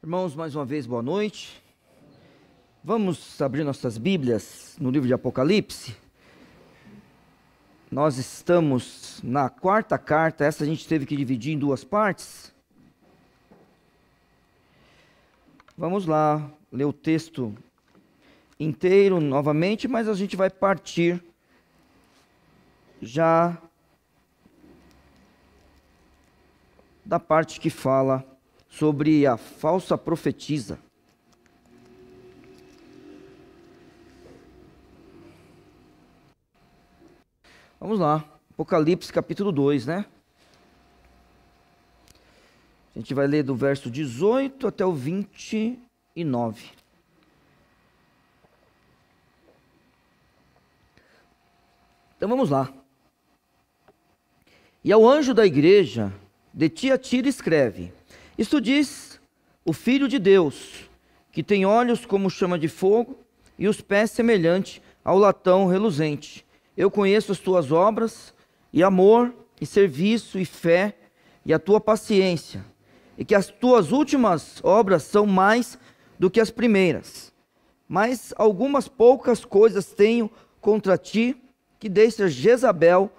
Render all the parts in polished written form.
Irmãos, mais uma vez, boa noite. Vamos abrir nossas Bíblias no livro de Apocalipse. Nós estamos na quarta carta, essa a gente teve que dividir em duas partes. Vamos lá, ler o texto inteiro novamente, mas a gente vai partir já da parte que fala sobre a falsa profetisa. Vamos lá, Apocalipse capítulo 2, né? A gente vai ler do verso 18 até o 29. Então vamos lá. E ao anjo da igreja de Tiatira escreve: Isto diz o Filho de Deus, que tem olhos como chama de fogo e os pés semelhante ao latão reluzente. Eu conheço as tuas obras, e amor, e serviço, e fé, e a tua paciência, e que as tuas últimas obras são mais do que as primeiras. Mas algumas poucas coisas tenho contra ti, que deixas Jezabel,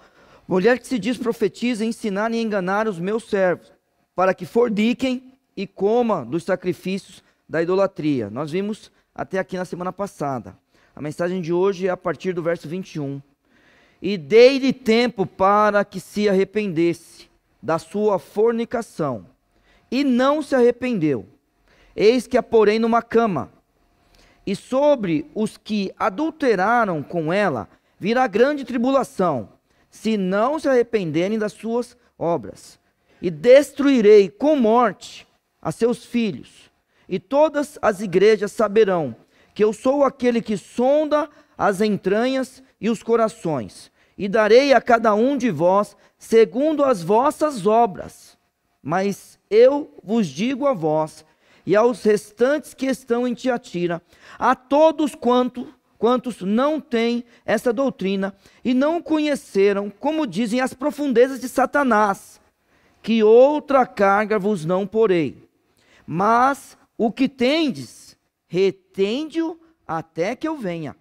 mulher que se diz profetiza, ensinar e enganar os meus servos, para que forniquem e coma dos sacrifícios da idolatria. Nós vimos até aqui na semana passada. A mensagem de hoje é a partir do verso 21. E dei-lhe tempo para que se arrependesse da sua fornicação, e não se arrependeu. Eis que a porei numa cama, e sobre os que adulteraram com ela virá grande tribulação, se não se arrependerem das suas obras. E destruirei com morte a seus filhos, e todas as igrejas saberão que eu sou aquele que sonda as entranhas e os corações, e darei a cada um de vós segundo as vossas obras. Mas eu vos digo a vós e aos restantes que estão em Tiatira, a todos quantos não têm essa doutrina e não conheceram, como dizem, as profundezas de Satanás, que outra carga vos não porei. Mas o que tendes, retende-o até que eu venha.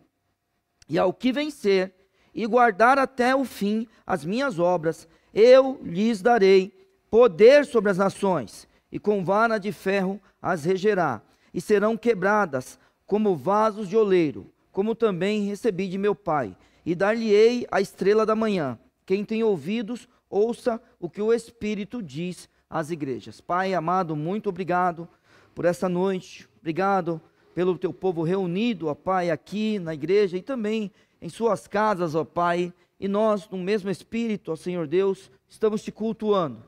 E ao que vencer e guardar até o fim as minhas obras, eu lhes darei poder sobre as nações, e com vara de ferro as regerá, e serão quebradas como vasos de oleiro, como também recebi de meu Pai, e dar-lhe-ei a estrela da manhã. Quem tem ouvidos, ouça o que o Espírito diz às igrejas. Pai amado, muito obrigado por essa noite, obrigado pelo teu povo reunido, ó Pai, aqui na igreja e também em suas casas, ó Pai, e nós, no mesmo Espírito, ó Senhor Deus, estamos te cultuando.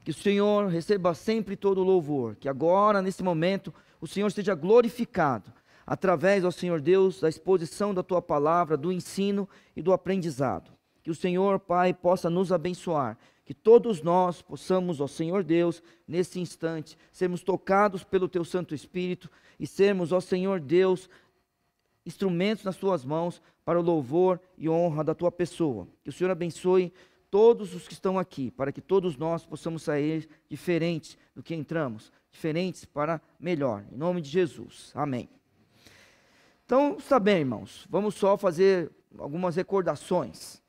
Que o Senhor receba sempre todo o louvor, que agora, nesse momento, o Senhor seja glorificado, através, ó Senhor Deus, da exposição da Tua Palavra, do ensino e do aprendizado. Que o Senhor, Pai, possa nos abençoar, que todos nós possamos, ó Senhor Deus, nesse instante, sermos tocados pelo Teu Santo Espírito e sermos, ó Senhor Deus, instrumentos nas Tuas mãos para o louvor e honra da Tua pessoa. Que o Senhor abençoe todos os que estão aqui, para que todos nós possamos sair diferentes do que entramos, diferentes para melhor, em nome de Jesus, amém. Então, está bem, irmãos, vamos só fazer algumas recordações.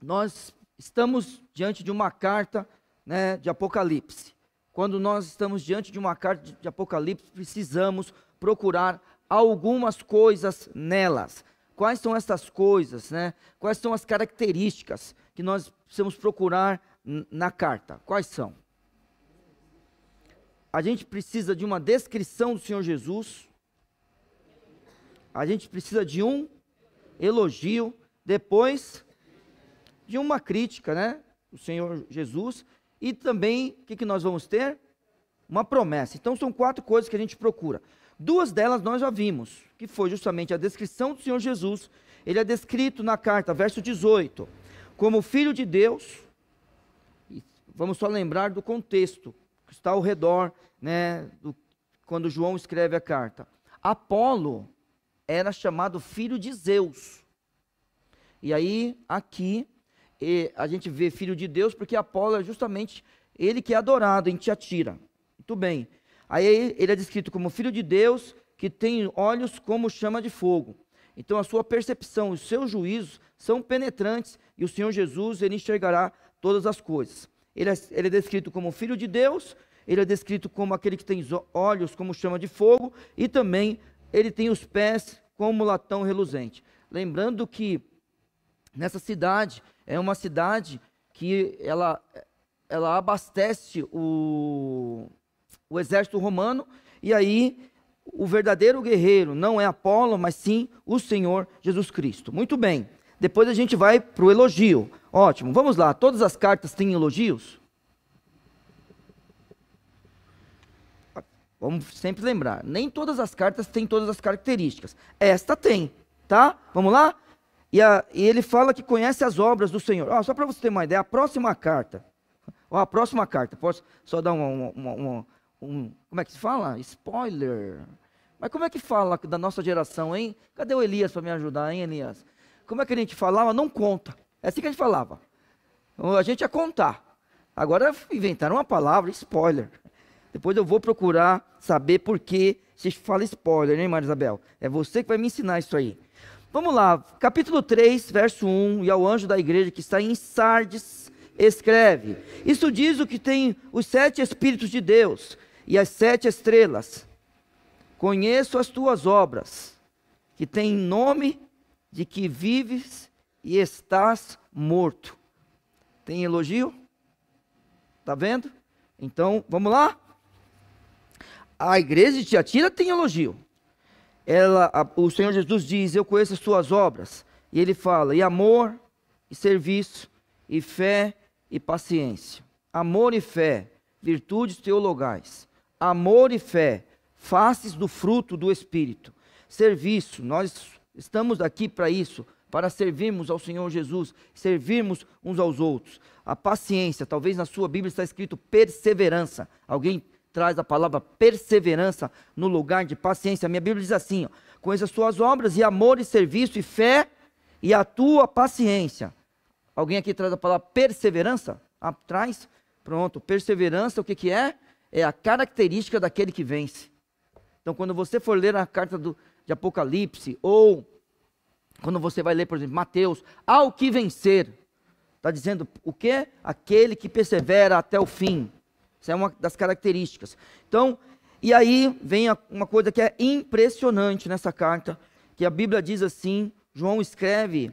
Nós estamos diante de uma carta, né, de Apocalipse. Quando nós estamos diante de uma carta de Apocalipse, precisamos procurar algumas coisas nelas. Quais são essas coisas, né? Quais são as características que nós precisamos procurar na carta? Quais são? A gente precisa de uma descrição do Senhor Jesus. A gente precisa de um elogio, depois de uma crítica, né? O Senhor Jesus. E também, o que nós vamos ter? Uma promessa. Então são 4 coisas que a gente procura. 2 delas nós já vimos, que foi justamente a descrição do Senhor Jesus. Ele é descrito na carta, verso 18, como Filho de Deus. E vamos só lembrar do contexto que está ao redor, né, quando João escreve a carta. Apolo era chamado filho de Zeus. E aí, aqui, a gente vê filho de Deus, porque Apolo é justamente ele que é adorado em Tiatira. Muito bem. Aí ele é descrito como filho de Deus, que tem olhos como chama de fogo. Então a sua percepção, os seus juízos são penetrantes, e o Senhor Jesus, ele enxergará todas as coisas. Ele é descrito como filho de Deus, ele é descrito como aquele que tem olhos como chama de fogo, e também ele tem os pés como latão reluzente. Lembrando que nessa cidade, é uma cidade que ela abastece o exército romano, e aí o verdadeiro guerreiro não é Apolo, mas sim o Senhor Jesus Cristo. Muito bem, depois a gente vai para o elogio. Ótimo, vamos lá, todas as cartas têm elogios? Vamos sempre lembrar, nem todas as cartas têm todas as características. Esta tem, tá? Vamos lá? E ele fala que conhece as obras do Senhor. Só para você ter uma ideia, a próxima carta, posso só dar como é que se fala? Spoiler. Mas como é que fala da nossa geração, hein? Cadê o Elias para me ajudar, hein, Elias? Como é que a gente falava? Não conta. É assim que a gente falava. A gente ia contar. Agora inventaram uma palavra, spoiler. Depois eu vou procurar saber por que se fala spoiler, né, Maria Isabel? É você que vai me ensinar isso aí. Vamos lá, capítulo 3, verso 1. E ao anjo da igreja que está em Sardes, escreve: isso diz o que tem os 7 Espíritos de Deus e as 7 estrelas. Conheço as tuas obras, que tem nome de que vives e estás morto. Tem elogio? Tá vendo? Então, vamos lá? A igreja de Tiatira tem elogio. O Senhor Jesus diz: eu conheço as tuas obras. E ele fala: e amor, e serviço, e fé, e paciência. Amor e fé, virtudes teologais. Amor e fé, faces do fruto do Espírito. Serviço, nós estamos aqui para isso, para servirmos ao Senhor Jesus, servirmos uns aos outros. A paciência, talvez na sua Bíblia está escrito perseverança. Alguém traz a palavra perseverança no lugar de paciência. A minha Bíblia diz assim: conheça as tuas obras, e amor, e serviço, e fé, e a tua paciência. Alguém aqui traz a palavra perseverança? Traz? Pronto, perseverança, o que é? É a característica daquele que vence. Então, quando você for ler a carta de Apocalipse, ou quando você vai ler, por exemplo, Mateus, ao que vencer, está dizendo o quê? Aquele que persevera até o fim. Essa é uma das características. Então, e aí vem uma coisa que é impressionante nessa carta, que a Bíblia diz assim, João escreve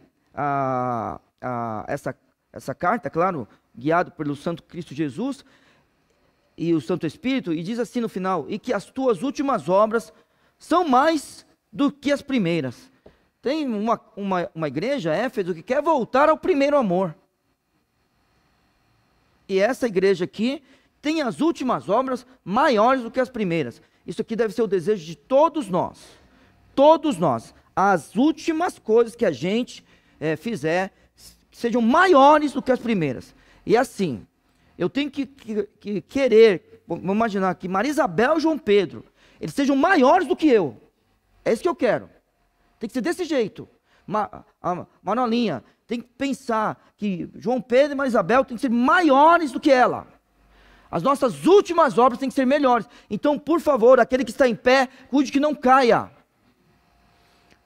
essa carta, claro, guiado pelo Santo Cristo Jesus e o Santo Espírito, e diz assim no final: e que as tuas últimas obras são mais do que as primeiras. Tem uma igreja, Éfeso, que quer voltar ao primeiro amor. E essa igreja aqui tem as últimas obras maiores do que as primeiras. Isso aqui deve ser o desejo de todos nós. Todos nós. As últimas coisas que a gente fizer sejam maiores do que as primeiras. E assim, eu tenho que querer, vamos imaginar que Maria Isabel e João Pedro, eles sejam maiores do que eu. É isso que eu quero. Tem que ser desse jeito. Manolinha, tem que pensar que João Pedro e Maria Isabel têm que ser maiores do que ela. As nossas últimas obras têm que ser melhores. Então, por favor, aquele que está em pé, cuide que não caia.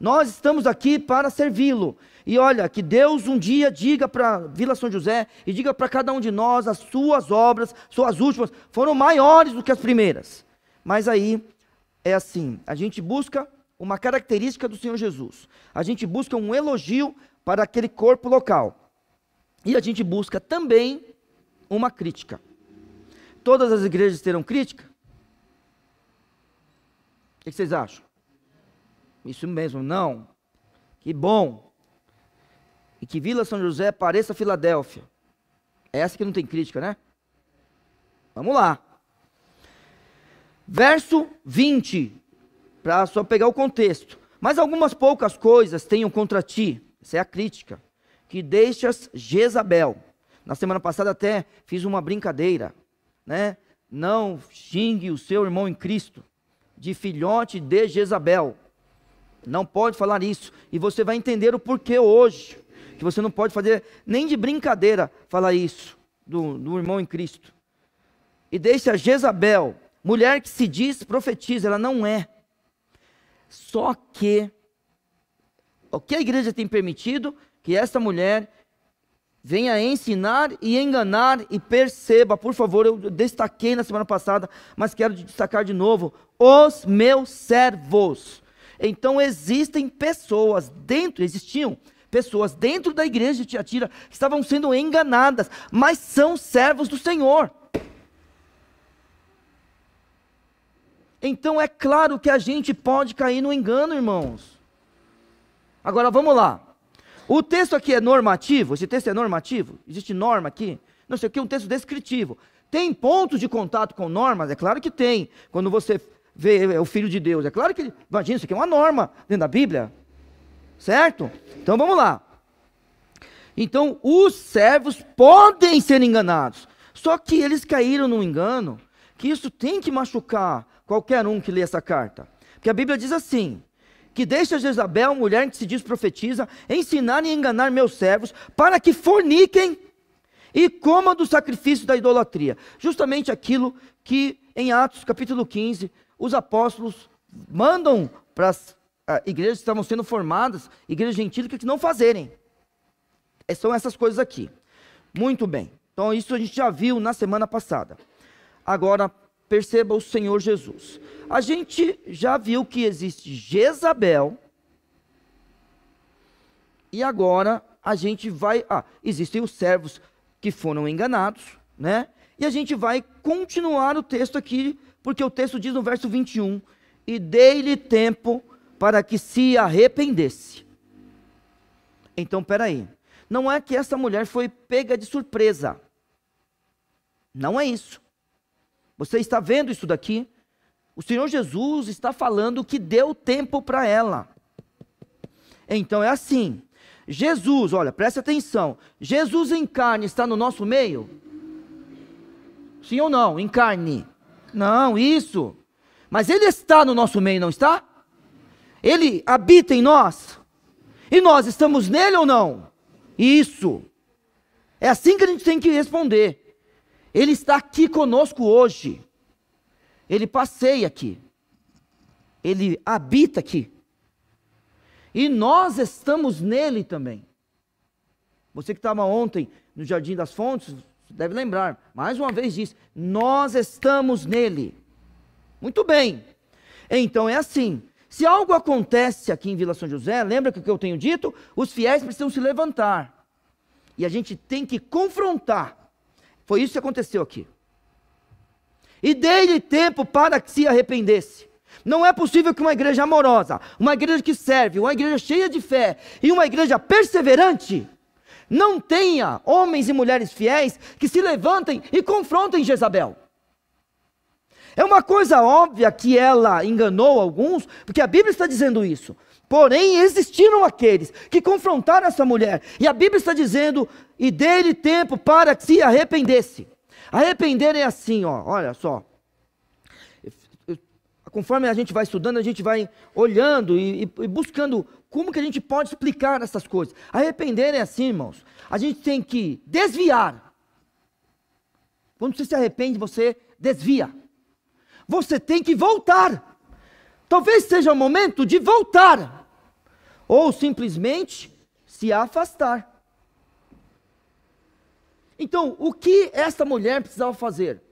Nós estamos aqui para servi-lo. E olha, que Deus um dia diga para Vila São José, e diga para cada um de nós: as suas obras, suas últimas, foram maiores do que as primeiras. Mas aí, é assim, a gente busca uma característica do Senhor Jesus. A gente busca um elogio para aquele corpo local. E a gente busca também uma crítica. Todas as igrejas terão crítica? O que vocês acham? Isso mesmo, não. Que bom. E que Vila São José pareça Filadélfia. É essa que não tem crítica, né? Vamos lá. Verso 20. Para só pegar o contexto. Mas algumas poucas coisas tenham contra ti. Essa é a crítica. Que deixas Jezabel. Na semana passada até fiz uma brincadeira, né? Não xingue o seu irmão em Cristo, de filhote de Jezabel. Não pode falar isso. E você vai entender o porquê hoje, que você não pode fazer nem de brincadeira falar isso do irmão em Cristo. E deixa Jezabel, mulher que se diz profetiza, ela não é. Só que, o que a igreja tem permitido? Que essa mulher venha ensinar e enganar, e perceba, por favor, eu destaquei na semana passada, mas quero destacar de novo, os meus servos. Então existiam pessoas dentro da igreja de Tiatira que estavam sendo enganadas, mas são servos do Senhor. Então é claro que a gente pode cair no engano, irmãos. Agora vamos lá. O texto aqui é normativo? Esse texto é normativo? Existe norma aqui? Não sei o que, é um texto descritivo. Tem pontos de contato com normas? É claro que tem. Quando você vê o Filho de Deus, é claro que, imagina, isso aqui é uma norma dentro da Bíblia. Certo? Então vamos lá. Então os servos podem ser enganados. Só que eles caíram no engano, que isso tem que machucar qualquer um que lê essa carta. Porque a Bíblia diz assim, que deixa Jezabel, mulher que se diz profetiza, ensinar e enganar meus servos, para que forniquem e comam do sacrifício da idolatria. Justamente aquilo que em Atos capítulo 15, os apóstolos mandam para as igrejas que estavam sendo formadas, igrejas gentílicas, que não fazerem. São essas coisas aqui. Muito bem. Então isso a gente já viu na semana passada. Agora, perceba o Senhor Jesus. A gente já viu que existe Jezabel. E agora a gente vai... existem os servos que foram enganados, né? E a gente vai continuar o texto aqui, porque o texto diz no verso 21, e dei-lhe tempo para que se arrependesse. Então, peraí. Não é que essa mulher foi pega de surpresa. Não é isso. Você está vendo isso daqui? O Senhor Jesus está falando que deu tempo para ela. Então é assim. Jesus, olha, preste atenção. Jesus em carne está no nosso meio? Sim ou não? Em carne. Não, isso. Mas ele está no nosso meio, não está? Ele habita em nós. E nós estamos nele ou não? Isso. É assim que a gente tem que responder. Ele está aqui conosco hoje. Ele passeia aqui. Ele habita aqui. E nós estamos nele também. Você que estava ontem no Jardim das Fontes, deve lembrar. Mais uma vez diz, nós estamos nele. Muito bem. Então é assim. Se algo acontece aqui em Vila São José, lembra que o que eu tenho dito? Os fiéis precisam se levantar. E a gente tem que confrontar. Foi isso que aconteceu aqui. E dei-lhe tempo para que se arrependesse. Não é possível que uma igreja amorosa, uma igreja que serve, uma igreja cheia de fé e uma igreja perseverante não tenha homens e mulheres fiéis que se levantem e confrontem Jezabel. É uma coisa óbvia que ela enganou alguns, porque a Bíblia está dizendo isso. Porém, existiram aqueles que confrontaram essa mulher. E a Bíblia está dizendo, e dê-lhe tempo para que se arrependesse. Arrepender é assim, ó, olha só. Conforme a gente vai estudando, a gente vai olhando e buscando como que a gente pode explicar essas coisas. Arrepender é assim, irmãos. A gente tem que desviar. Quando você se arrepende, você desvia. Você tem que voltar. Talvez seja o momento de voltar. Ou simplesmente se afastar. Então, o que essa mulher precisava fazer?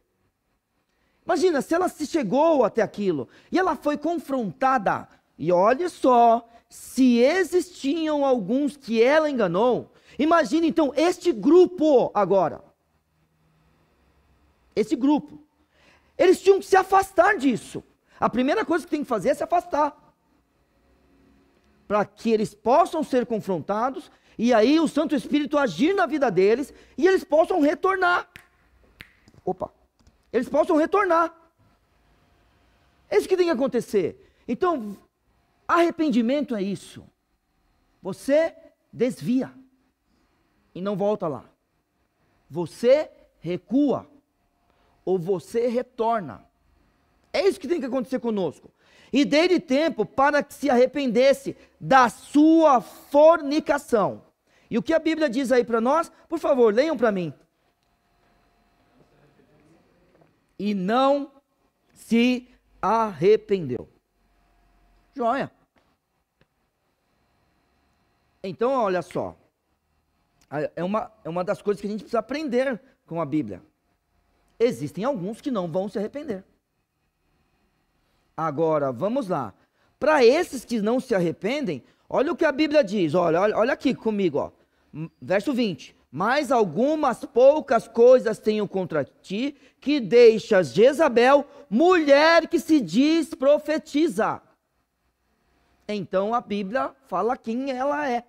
Imagina, se ela se chegou até aquilo, e ela foi confrontada, e olha só, se existiam alguns que ela enganou, imagine então este grupo agora. Esse grupo. Eles tinham que se afastar disso. A primeira coisa que tem que fazer é se afastar. Para que eles possam ser confrontados, e aí o Santo Espírito agir na vida deles, e eles possam retornar. Eles possam retornar. É isso que tem que acontecer. Então, arrependimento é isso. Você desvia e não volta lá. Você recua ou você retorna. É isso que tem que acontecer conosco. E dei-lhe tempo para que se arrependesse da sua fornicação. E o que a Bíblia diz aí para nós? Por favor, leiam para mim. E não se arrependeu. Joia. Então, olha só. É uma das coisas que a gente precisa aprender com a Bíblia. Existem alguns que não vão se arrepender. Agora, vamos lá. Para esses que não se arrependem, olha o que a Bíblia diz. Olha aqui comigo, ó. Verso 20. Mas algumas poucas coisas tenho contra ti, que deixas Jezabel, mulher que se diz profetiza. Então a Bíblia fala quem ela é.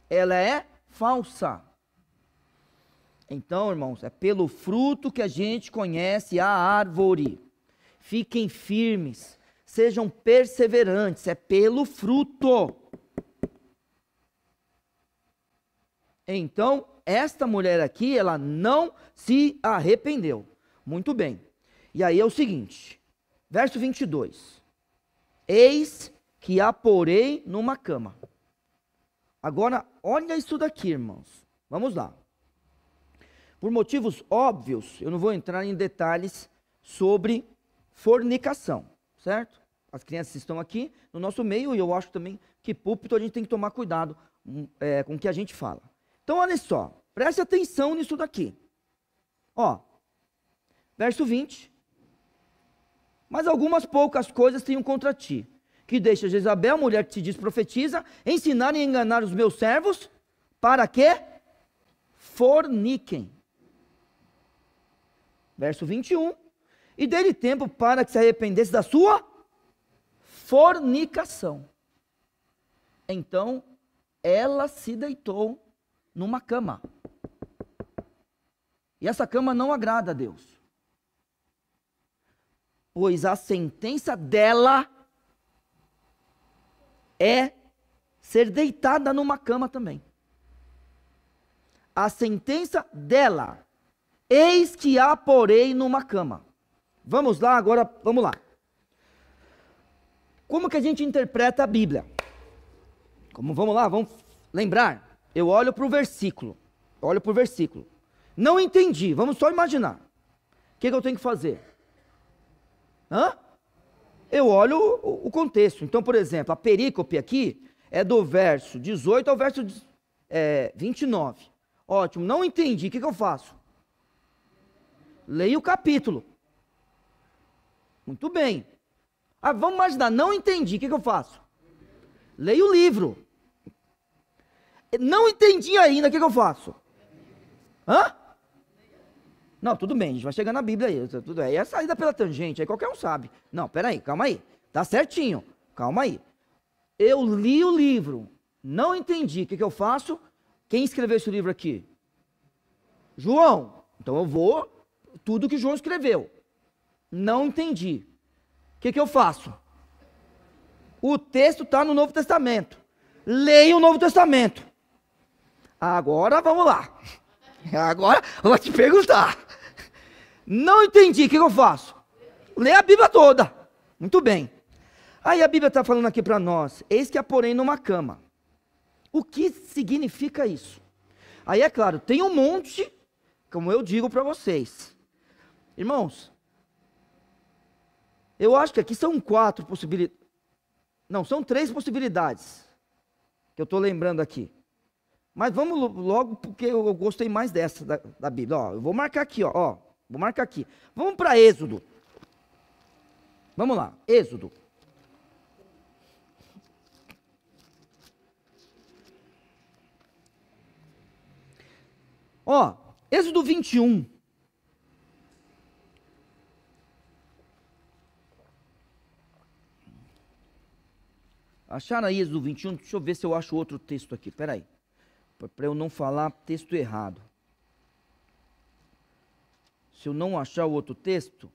Ela é falsa. Então, irmãos, é pelo fruto que a gente conhece a árvore. Fiquem firmes, sejam perseverantes, é pelo fruto. Então, esta mulher aqui, ela não se arrependeu. Muito bem. E aí é o seguinte, verso 22. Eis que a porei numa cama. Agora, olha isso daqui, irmãos. Vamos lá. Por motivos óbvios, eu não vou entrar em detalhes sobre fornicação, certo? As crianças estão aqui no nosso meio e eu acho também que púlpito a gente tem que tomar cuidado com o que a gente fala. Então, olha só, preste atenção nisso daqui. Ó, verso 20. Mas algumas poucas coisas tenho contra ti, que deixa Jezabel, mulher que te diz profetiza, ensinar e enganar os meus servos, para que forniquem. Verso 21. E dei-lhe tempo para que se arrependesse da sua fornicação. Então, ela se deitou numa cama. E essa cama não agrada a Deus. Pois a sentença dela é ser deitada numa cama também. A sentença dela, eis que a porei numa cama. Vamos lá agora, vamos lá. Como que a gente interpreta a Bíblia? Vamos lá, vamos lembrar. Eu olho para o versículo. Não entendi, vamos só imaginar. O que eu tenho que fazer? Eu olho o contexto. Então, por exemplo, a perícope aqui é do verso 18 ao verso 29. Ótimo, não entendi, o que eu faço? Leio o capítulo. Muito bem. Vamos imaginar, não entendi, o que eu faço? Leio o livro. Não entendi ainda, o que eu faço? Não, tudo bem, a gente vai chegar na Bíblia aí. Tudo aí é saída pela tangente, aí qualquer um sabe. Não, peraí, calma aí. Tá certinho, calma aí. Eu li o livro, não entendi, o que eu faço? Quem escreveu esse livro aqui? João. Então eu vou, tudo que João escreveu. Não entendi. O que eu faço? O texto está no Novo Testamento. Leia o Novo Testamento. Agora vamos lá. Agora eu vou te perguntar. Não entendi, o que eu faço? Leia a Bíblia toda. Muito bem. Aí a Bíblia está falando aqui para nós. Eis que a porém numa cama. O que significa isso? Aí é claro, tem um monte, como eu digo para vocês. Irmãos, eu acho que aqui são 4 possibilidades. Não, são 3 possibilidades. Que eu estou lembrando aqui. Mas vamos logo, porque eu gostei mais dessa da Bíblia. Ó, eu vou marcar aqui, ó. Vou marcar aqui. Vamos para Êxodo. Vamos lá, Êxodo. Ó, Êxodo 21. Acharam aí Êxodo 21? Deixa eu ver se eu acho outro texto aqui. Espera aí. Para eu não falar texto errado. Se eu não achar o outro texto,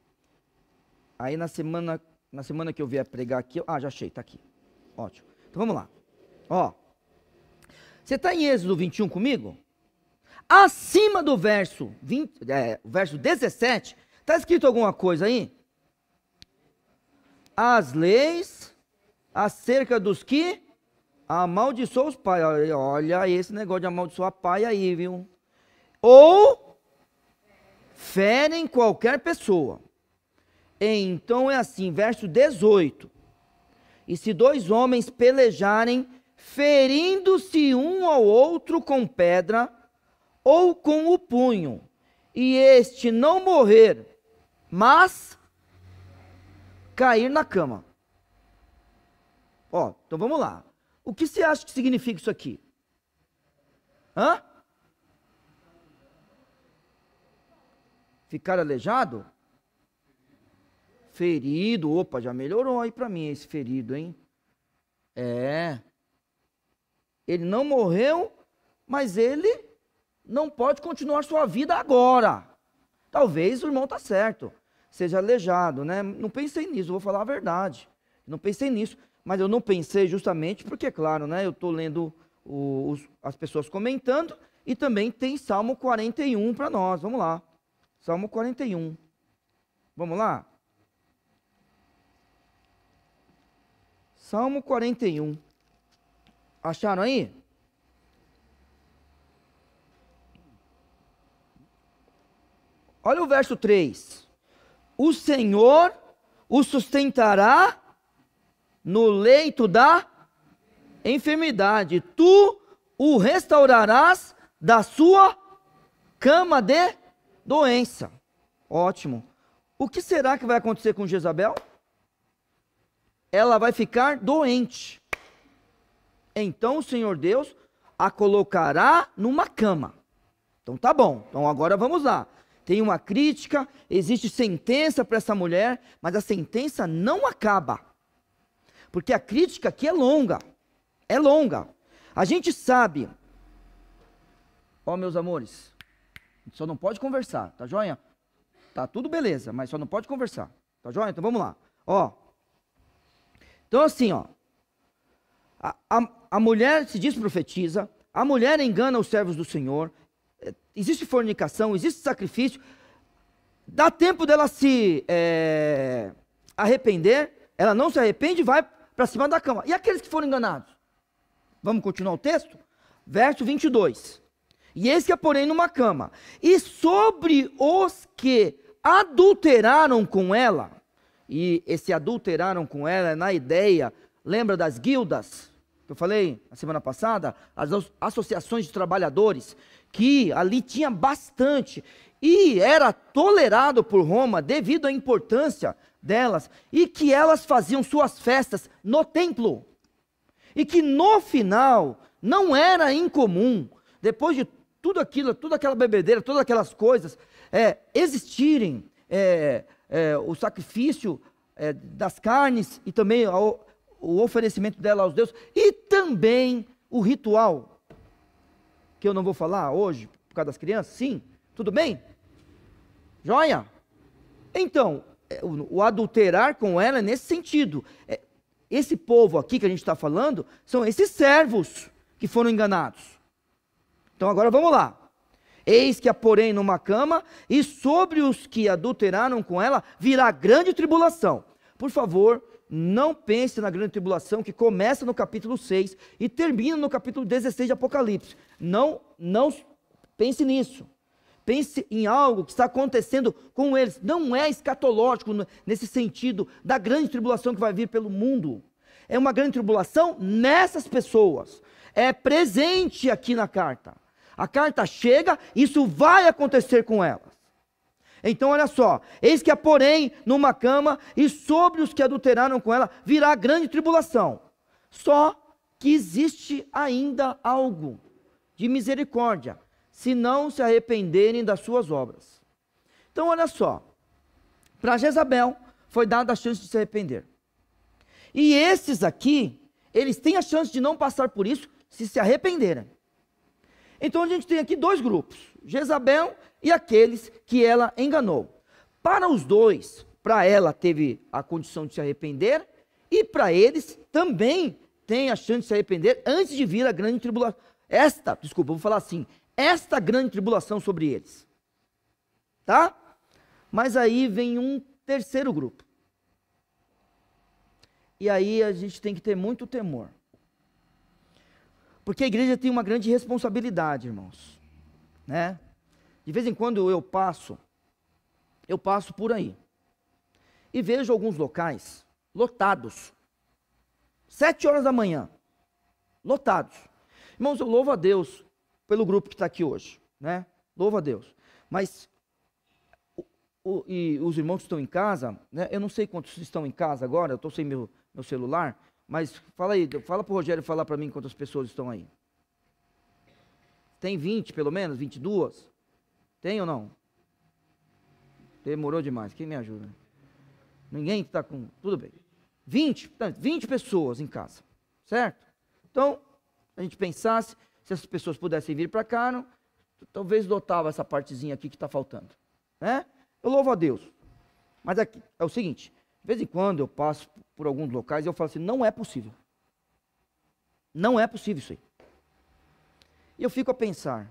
aí na semana que eu vier pregar aqui, já achei, está aqui. Ótimo. Então vamos lá. Ó, você está em Êxodo 21 comigo? Acima do verso 17, está escrito alguma coisa aí? As leis acerca dos que amaldiçoam os pais. Olha esse negócio de amaldiçoar pai aí, viu? Ou ferem qualquer pessoa. Então é assim, verso 18. E se dois homens pelejarem, ferindo-se um ao outro com pedra ou com o punho, e este não morrer, mas cair na cama. Ó, então vamos lá. O que você acha que significa isso aqui? Hã? Ficar aleijado? Ferido. Opa, já melhorou aí para mim esse ferido, hein? É. Ele não morreu, mas ele não pode continuar sua vida agora. Talvez o irmão tá certo, seja aleijado, né? Não pensei nisso, vou falar a verdade. Não pensei nisso, mas eu não pensei justamente porque, claro, né? Eu estou lendo as pessoas comentando e também tem Salmo 41 para nós. Vamos lá. Salmo 41. Vamos lá? Salmo 41. Acharam aí? Olha o verso 3. O Senhor o sustentará no leito da enfermidade. Tu o restaurarás da sua cama de doença. Ótimo. O que será que vai acontecer com Jezabel? Ela vai ficar doente. Então o Senhor Deus a colocará numa cama. Então tá bom. Então agora vamos lá. Tem uma crítica, existe sentença para essa mulher, mas a sentença não acaba. Porque a crítica aqui é longa. É longa. A gente sabe. Ó, meus amores, só não pode conversar, tá joia? Tá tudo beleza, mas só não pode conversar. Tá joia? Então vamos lá. Ó. Então assim, ó. A mulher se diz profetiza, a mulher engana os servos do Senhor, existe fornicação, existe sacrifício, dá tempo dela se arrepender, ela não se arrepende e vai para cima da cama. E aqueles que foram enganados? Vamos continuar o texto? Verso 22. E eis que a porém numa cama, e sobre os que adulteraram com ela, e esse adulteraram com ela é na ideia, lembra das guildas, que eu falei na semana passada, as associações de trabalhadores, que ali tinha bastante, e era tolerado por Roma devido à importância delas, e que elas faziam suas festas no templo, e que no final não era incomum, depois de tudo aquilo, toda aquela bebedeira, todas aquelas coisas, existirem o sacrifício das carnes, e também o oferecimento dela aos deuses, e também o ritual, que eu não vou falar hoje, por causa das crianças, sim, tudo bem? Joia? Então, o adulterar com ela é nesse sentido. Esse povo aqui que a gente está falando, são esses servos que foram enganados. Então agora vamos lá. Eis que a porém numa cama, e sobre os que adulteraram com ela, virá grande tribulação. Por favor, não pense na grande tribulação que começa no capítulo 6 e termina no capítulo 16 de Apocalipse. Não pense nisso. Pense em algo que está acontecendo com eles. Não é escatológico nesse sentido da grande tribulação que vai vir pelo mundo. É uma grande tribulação nessas pessoas. É presente aqui na carta. A carta chega, isso vai acontecer com elas. Então olha só, eis que a porém numa cama, e sobre os que adulteraram com ela, virá grande tribulação. Só que existe ainda algo de misericórdia, se não se arrependerem das suas obras. Então olha só, para Jezabel foi dada a chance de se arrepender. E esses aqui, eles têm a chance de não passar por isso, se arrependerem. Então a gente tem aqui dois grupos, Jezabel e aqueles que ela enganou. Para os dois, para ela teve a condição de se arrepender, e para eles também tem a chance de se arrepender antes de vir a grande tribulação. Vou falar assim, esta grande tribulação sobre eles. Tá? Mas aí vem um terceiro grupo. E aí a gente tem que ter muito temor. Porque a igreja tem uma grande responsabilidade, irmãos, né? De vez em quando eu passo por aí. e vejo alguns locais lotados. 7 horas da manhã, lotados. Irmãos, eu louvo a Deus pelo grupo que está aqui hoje, né? Louvo a Deus. Mas, e os irmãos que estão em casa, né? Eu não sei quantos estão em casa agora, eu estou sem meu celular, mas fala aí, fala para o Rogério falar para mim quantas pessoas estão aí. Tem 20 pelo menos? 22? Tem ou não? Demorou demais, quem me ajuda? Ninguém está com... Tudo bem. 20 pessoas em casa, certo? Então, a gente pensasse, se essas pessoas pudessem vir para cá, não, talvez lotava essa partezinha aqui que está faltando, né? Eu louvo a Deus. Mas aqui é o seguinte, de vez em quando eu passo por alguns locais e eu falo assim, não é possível. Não é possível isso aí. E eu fico a pensar,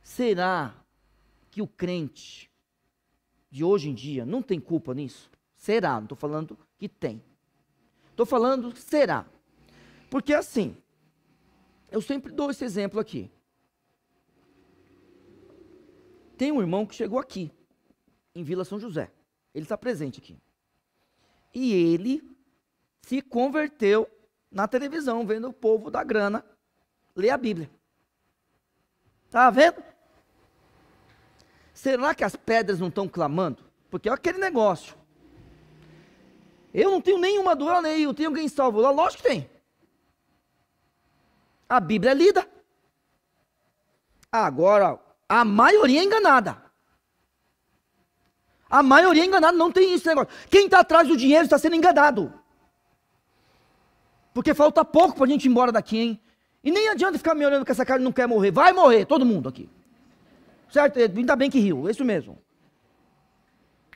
será que o crente de hoje em dia não tem culpa nisso? Será? Não estou falando que tem. Estou falando será. Porque assim, eu sempre dou esse exemplo aqui. Tem um irmão que chegou aqui, em Vila São José. Ele está presente aqui. E ele se converteu na televisão, vendo o povo da grana ler a Bíblia. Está vendo? Será que as pedras não estão clamando? Porque é aquele negócio. Eu não tenho nenhuma dor, nem eu tenho alguém salvo lá. Lógico que tem. A Bíblia é lida. Agora, a maioria é enganada. A maioria é enganada, não tem esse negócio. Quem está atrás do dinheiro está sendo enganado. Porque falta pouco para a gente ir embora daqui, hein? E nem adianta ficar me olhando com essa cara, não quer morrer. Vai morrer, todo mundo aqui. Certo? Ainda bem que riu, é isso mesmo.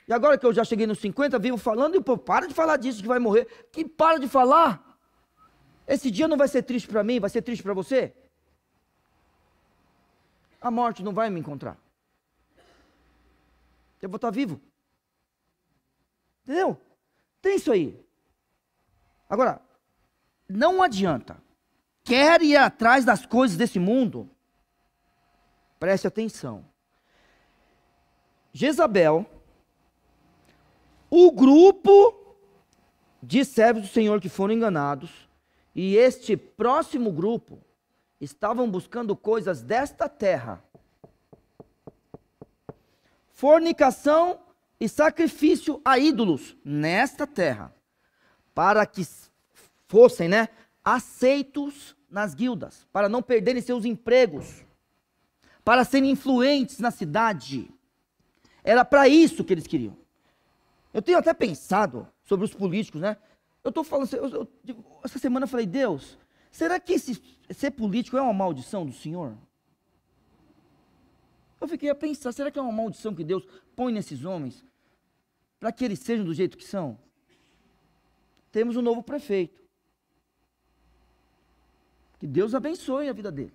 E agora que eu já cheguei nos 50, vivo falando, e o povo, para de falar disso que vai morrer. Que para de falar. Esse dia não vai ser triste para mim, vai ser triste para você? A morte não vai me encontrar. Eu vou estar vivo. Entendeu? Tem isso aí. Agora, não adianta. Quer ir atrás das coisas desse mundo? Preste atenção. Jezabel, o grupo de servos do Senhor que foram enganados, e este próximo grupo, estavam buscando coisas desta terra. Fornicação e sacrifício a ídolos nesta terra, para que fossem, aceitos nas guildas, para não perderem seus empregos, para serem influentes na cidade. Era para isso que eles queriam. Eu tenho até pensado sobre os políticos, Eu estou falando, essa semana eu falei, Deus, será que ser político é uma maldição do Senhor? Eu fiquei a pensar, será que é uma maldição que Deus põe nesses homens, para que eles sejam do jeito que são? Temos um novo prefeito. Que Deus abençoe a vida dele.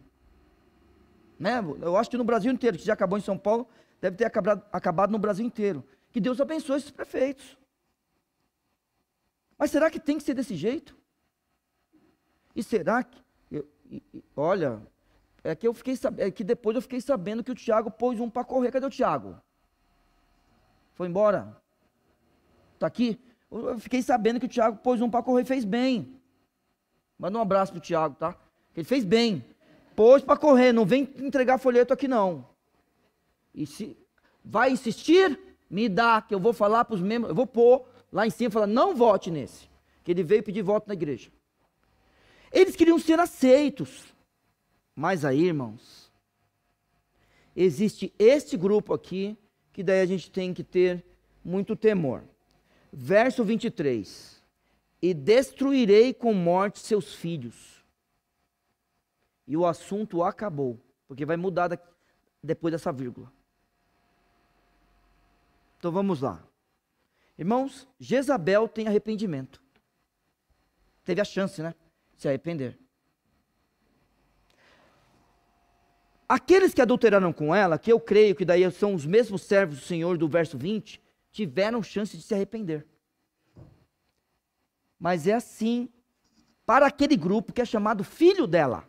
Eu acho que no Brasil inteiro, que já acabou em São Paulo, deve ter acabado no Brasil inteiro. Que Deus abençoe esses prefeitos. Mas será que tem que ser desse jeito? E será que... olha, é que depois eu fiquei sabendo que o Tiago pôs um para correr. Cadê o Tiago? Foi embora? Está aqui? Eu fiquei sabendo que o Tiago pôs um para correr e fez bem. Manda um abraço pro Tiago, tá? Ele fez bem. Pôs para correr, não vem entregar folheto aqui não. E se vai insistir, me dá, que eu vou falar para os membros, eu vou pôr lá em cima e falar, não vote nesse. Que ele veio pedir voto na igreja. Eles queriam ser aceitos. Mas aí, irmãos, existe este grupo aqui, que daí a gente tem que ter muito temor. Verso 23. E destruirei com morte seus filhos. E o assunto acabou. Porque vai mudar depois dessa vírgula. Então vamos lá. Irmãos, Jezabel tem arrependimento. Teve a chance, de se arrepender. Aqueles que adulteraram com ela, que eu creio que daí são os mesmos servos do Senhor do verso 20, tiveram chance de se arrepender. Mas é assim para aquele grupo que é chamado filho dela.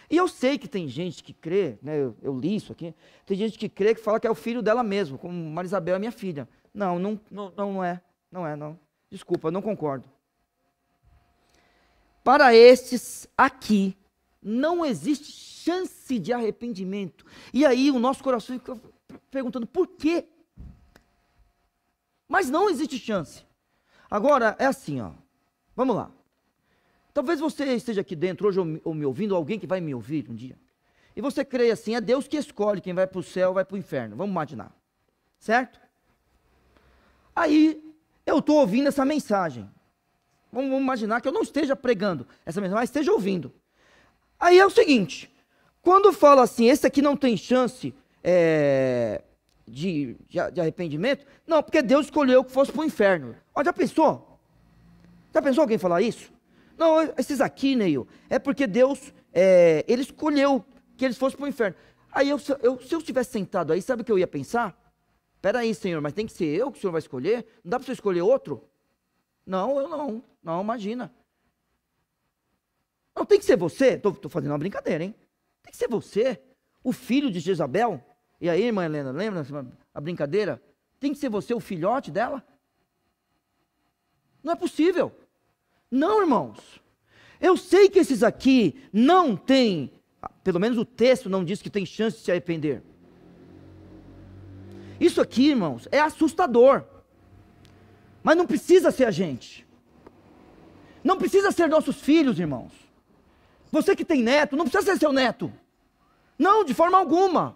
E eu sei que tem gente que crê, eu li isso aqui, tem gente que crê que fala que é o filho dela mesmo, como Marisabel é minha filha. Não é. Não é, não. Desculpa, não concordo. Para estes aqui, não existe chance de arrependimento. E aí o nosso coração fica perguntando, por quê? Mas não existe chance. Agora, é assim, ó. Vamos lá. Talvez você esteja aqui dentro hoje ou me ouvindo, ou alguém que vai me ouvir um dia. E você crê assim, é Deus que escolhe quem vai para o céu ou vai para o inferno. Vamos imaginar. Certo? Aí, eu estou ouvindo essa mensagem. Vamos imaginar que eu não esteja pregando essa mensagem, mas esteja ouvindo. Aí é o seguinte, quando fala assim, esse aqui não tem chance de arrependimento, não, porque Deus escolheu que fosse para o inferno. Ó, já pensou? Já pensou alguém falar isso? Não, esses aqui, Neil, é porque Deus, ele escolheu que eles fossem para o inferno. Aí se eu estivesse sentado aí, sabe o que eu ia pensar? Espera aí, Senhor, mas tem que ser eu que o Senhor vai escolher? Não dá para você escolher outro? Não, eu não. Não, imagina. Não, tem que ser você. Estou fazendo uma brincadeira, hein? Tem que ser você, o filho de Jezabel. E aí, irmã Helena, lembra a brincadeira? Tem que ser você o filhote dela? Não é possível. Não, irmãos. Eu sei que esses aqui não têm, pelo menos o texto não diz que tem chance de se arrepender. Isso aqui, irmãos, é assustador. Mas não precisa ser a gente. Não precisa ser nossos filhos, irmãos. Você que tem neto, não precisa ser seu neto. Não, de forma alguma.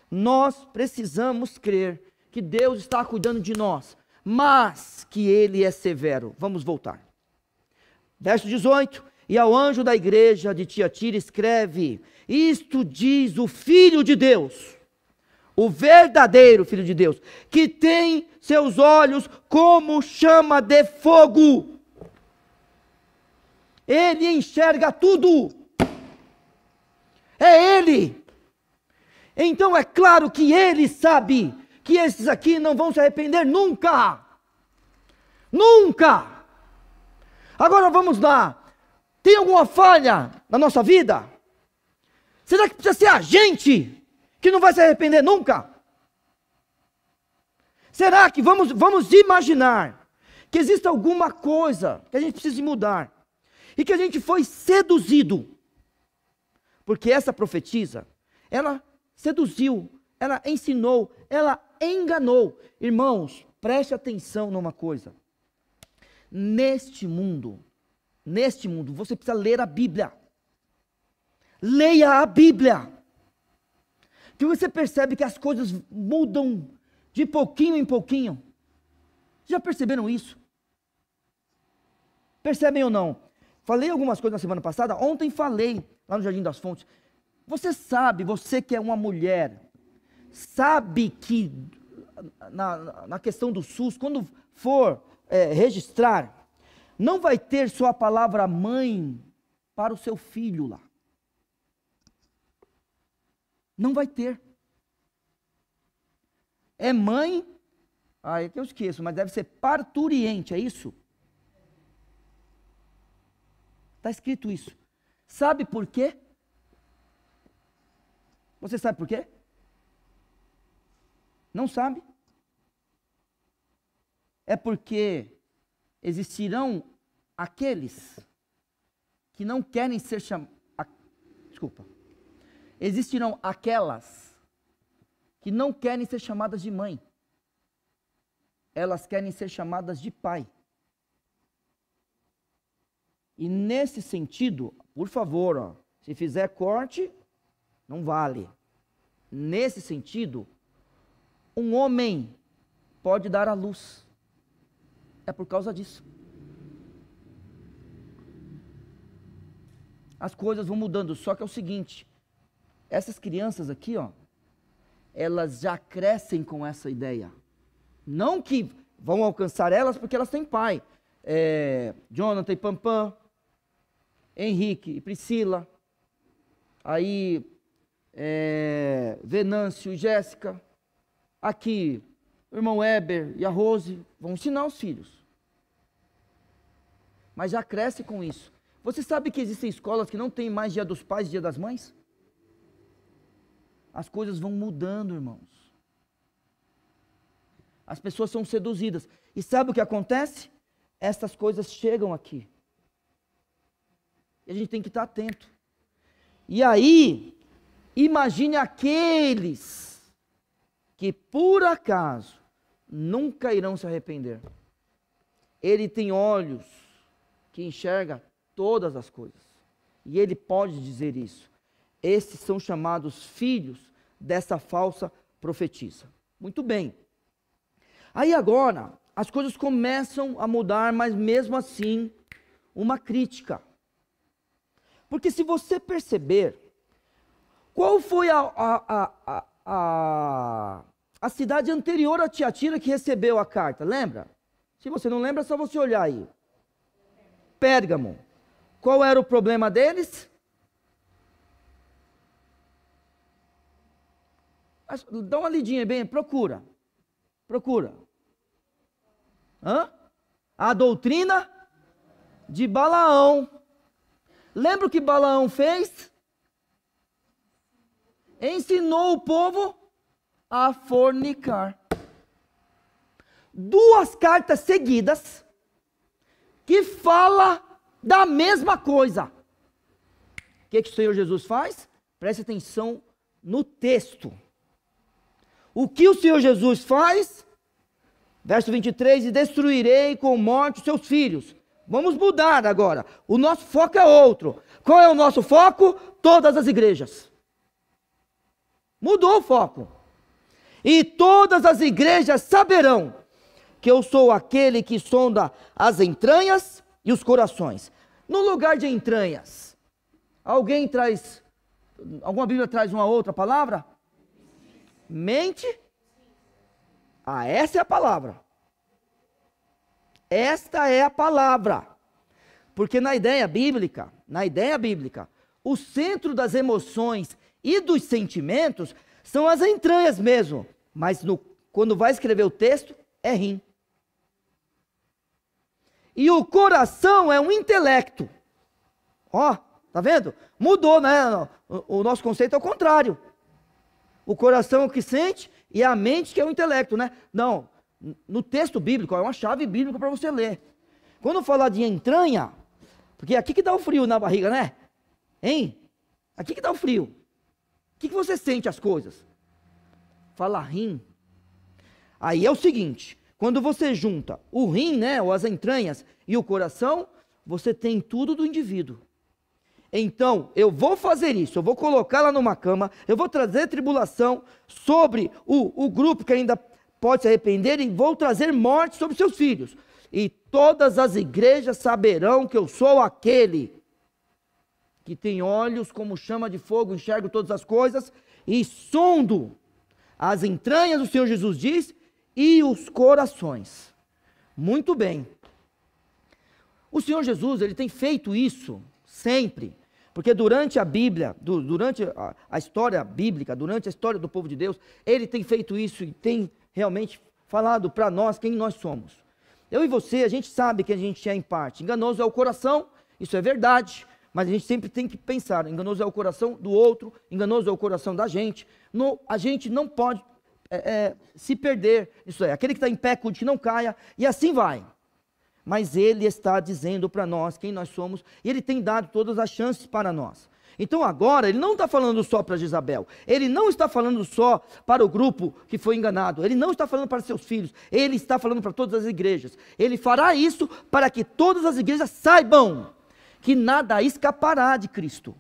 Nós precisamos crer que Deus está cuidando de nós, mas que Ele é severo. Vamos voltar. Verso 18. E ao anjo da igreja de Tiatira escreve: isto diz o Filho de Deus, o verdadeiro Filho de Deus, que tem seus olhos como chama de fogo. Ele enxerga tudo. É Ele. Então é claro que Ele sabe que esses aqui não vão se arrepender nunca. Nunca. Agora vamos lá. Tem alguma falha na nossa vida? Será que precisa ser a gente que não vai se arrepender nunca? Será que vamos imaginar que existe alguma coisa que a gente precisa mudar e que a gente foi seduzido? Porque essa profetisa, ela seduziu, ela ensinou, ela enganou. Irmãos, preste atenção numa coisa. Neste mundo, você precisa ler a Bíblia. Leia a Bíblia. Que você percebe que as coisas mudam de pouquinho em pouquinho. Já perceberam isso? Percebem ou não? Falei algumas coisas na semana passada, ontem falei lá no Jardim das Fontes. Você sabe, você que é uma mulher, sabe que na questão do SUS, quando for registrar, não vai ter só a palavra mãe para o seu filho lá. Não vai ter. É mãe, é que eu esqueço, mas deve ser parturiente, é isso? Está escrito isso. Sabe por quê? Você sabe por quê? Não sabe? É porque existirão aqueles que não querem ser chamados. Existirão aquelas que não querem ser chamadas de mãe. Elas querem ser chamadas de pai. E nesse sentido, por favor, se fizer corte, não vale. Nesse sentido, um homem pode dar à luz. É por causa disso. As coisas vão mudando, só que é o seguinte, essas crianças aqui, elas já crescem com essa ideia. Não que vão alcançar elas porque elas têm pai. Jonathan e Pampam, Henrique e Priscila, aí Venâncio e Jéssica, aqui o irmão Heber e a Rose, vão ensinar os filhos. Mas já cresce com isso. Você sabe que existem escolas que não tem mais Dia dos Pais e Dia das Mães? As coisas vão mudando, irmãos. As pessoas são seduzidas. E sabe o que acontece? Essas coisas chegam aqui. E a gente tem que estar atento. E aí, imagine aqueles que por acaso nunca irão se arrepender. Ele tem olhos que enxerga todas as coisas. E ele pode dizer isso. Esses são chamados filhos dessa falsa profetisa. Muito bem. Aí agora, as coisas começam a mudar, mas mesmo assim, uma crítica. Porque se você perceber, qual foi a cidade anterior a Tiatira que recebeu a carta? Lembra? Se você não lembra, é só você olhar aí. Pérgamo. Qual era o problema deles? Dá uma lidinha bem, procura. A doutrina de Balaão. Lembra o que Balaão fez? Ensinou o povo a fornicar. 2 cartas seguidas que fala da mesma coisa. O que o Senhor Jesus faz? Preste atenção no texto. O que o Senhor Jesus faz? Verso 23, e destruirei com morte os seus filhos. Vamos mudar agora. O nosso foco é outro. Qual é o nosso foco? Todas as igrejas. Mudou o foco. E todas as igrejas saberão que eu sou aquele que sonda as entranhas e os corações. No lugar de entranhas, alguma Bíblia traz uma outra palavra? Mente? Essa é a palavra. Esta é a palavra. Porque na ideia bíblica, o centro das emoções e dos sentimentos são as entranhas mesmo. Mas quando vai escrever o texto, é rim. E o coração é um intelecto. Tá vendo? Mudou, né? O nosso conceito é o contrário. O coração é o que sente e a mente que é o intelecto, né? Não, no texto bíblico, é uma chave bíblica para você ler. Quando falar de entranha, porque é aqui que dá o frio na barriga, né? Hein? Aqui que dá o frio. O que você sente as coisas? Fala rim. Aí é o seguinte, quando você junta o rim, né, ou as entranhas e o coração, você tem tudo do indivíduo. Então, eu vou fazer isso, eu vou colocá-la numa cama, eu vou trazer tribulação sobre o grupo que ainda pode se arrepender e vou trazer morte sobre seus filhos. E todas as igrejas saberão que eu sou aquele que tem olhos como chama de fogo, enxergo todas as coisas e sondo as entranhas, o Senhor Jesus diz, e os corações. Muito bem. O Senhor Jesus, ele tem feito isso sempre, porque durante a Bíblia, durante a história bíblica, durante a história do povo de Deus, ele tem feito isso e tem realmente falado para nós quem nós somos. Eu e você, a gente sabe que a gente é em parte. Enganoso é o coração, isso é verdade, mas a gente sempre tem que pensar, enganoso é o coração do outro, enganoso é o coração da gente. A gente não pode se perder, isso é, aquele que está em pé, cuide que não caia, e assim vai. Mas ele está dizendo para nós quem nós somos, e ele tem dado todas as chances para nós. Então agora, ele não está falando só para Jezabel, ele não está falando só para o grupo que foi enganado, ele não está falando para seus filhos, ele está falando para todas as igrejas. Ele fará isso para que todas as igrejas saibam que nada escapará de Cristo.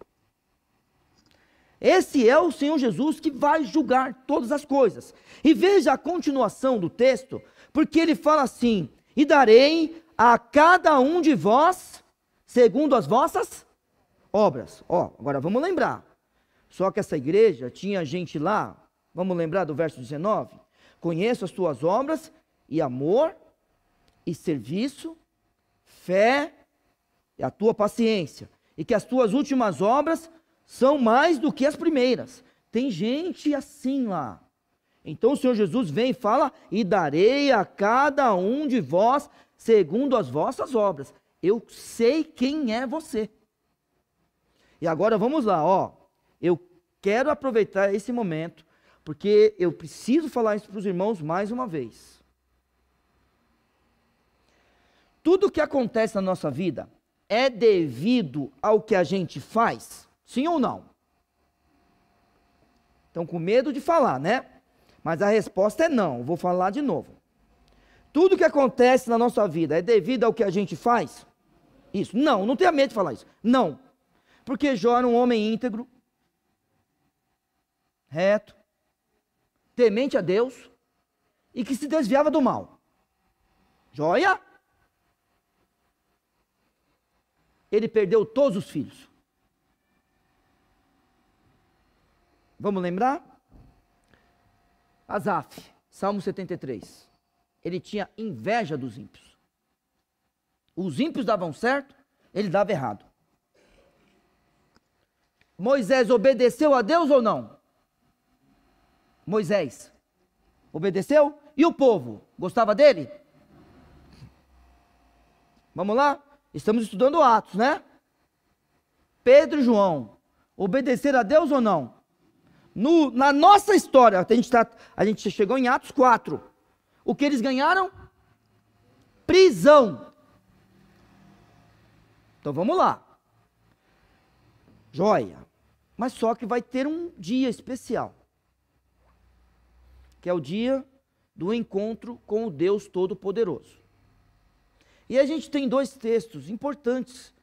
Esse é o Senhor Jesus que vai julgar todas as coisas. E veja a continuação do texto, porque ele fala assim, e darei a cada um de vós, segundo as vossas obras. Agora vamos lembrar. Só que essa igreja tinha gente lá, vamos lembrar do verso 19? Conheço as tuas obras, e amor, e serviço, fé, e a tua paciência, e que as tuas últimas obras são mais do que as primeiras. Tem gente assim lá. Então o Senhor Jesus vem e fala, e darei a cada um de vós segundo as vossas obras. Eu sei quem é você. E agora vamos lá, eu quero aproveitar esse momento, porque eu preciso falar isso para os irmãos mais uma vez. tudo que acontece na nossa vida é devido ao que a gente faz? Sim ou não? Estão com medo de falar, né? Mas a resposta é não. Vou falar de novo. Tudo que acontece na nossa vida é devido ao que a gente faz? Isso. Não, não tenha medo de falar isso. Não. Porque Jó era um homem íntegro, reto, temente a Deus e que se desviava do mal. Joia? Ele perdeu todos os filhos. Vamos lembrar? Asaf, Salmo 73. Ele tinha inveja dos ímpios. Os ímpios davam certo, ele dava errado. Moisés obedeceu a Deus ou não? Moisés obedeceu? E o povo? Gostava dele? Vamos lá? Estamos estudando Atos, né? Pedro e João obedeceram a Deus ou não? Na nossa história, a gente chegou em Atos 4. O que eles ganharam? Prisão. Então vamos lá. Joia. Mas só que vai ter um dia especial, que é o dia do encontro com o Deus Todo-Poderoso. E a gente tem dois textos importantes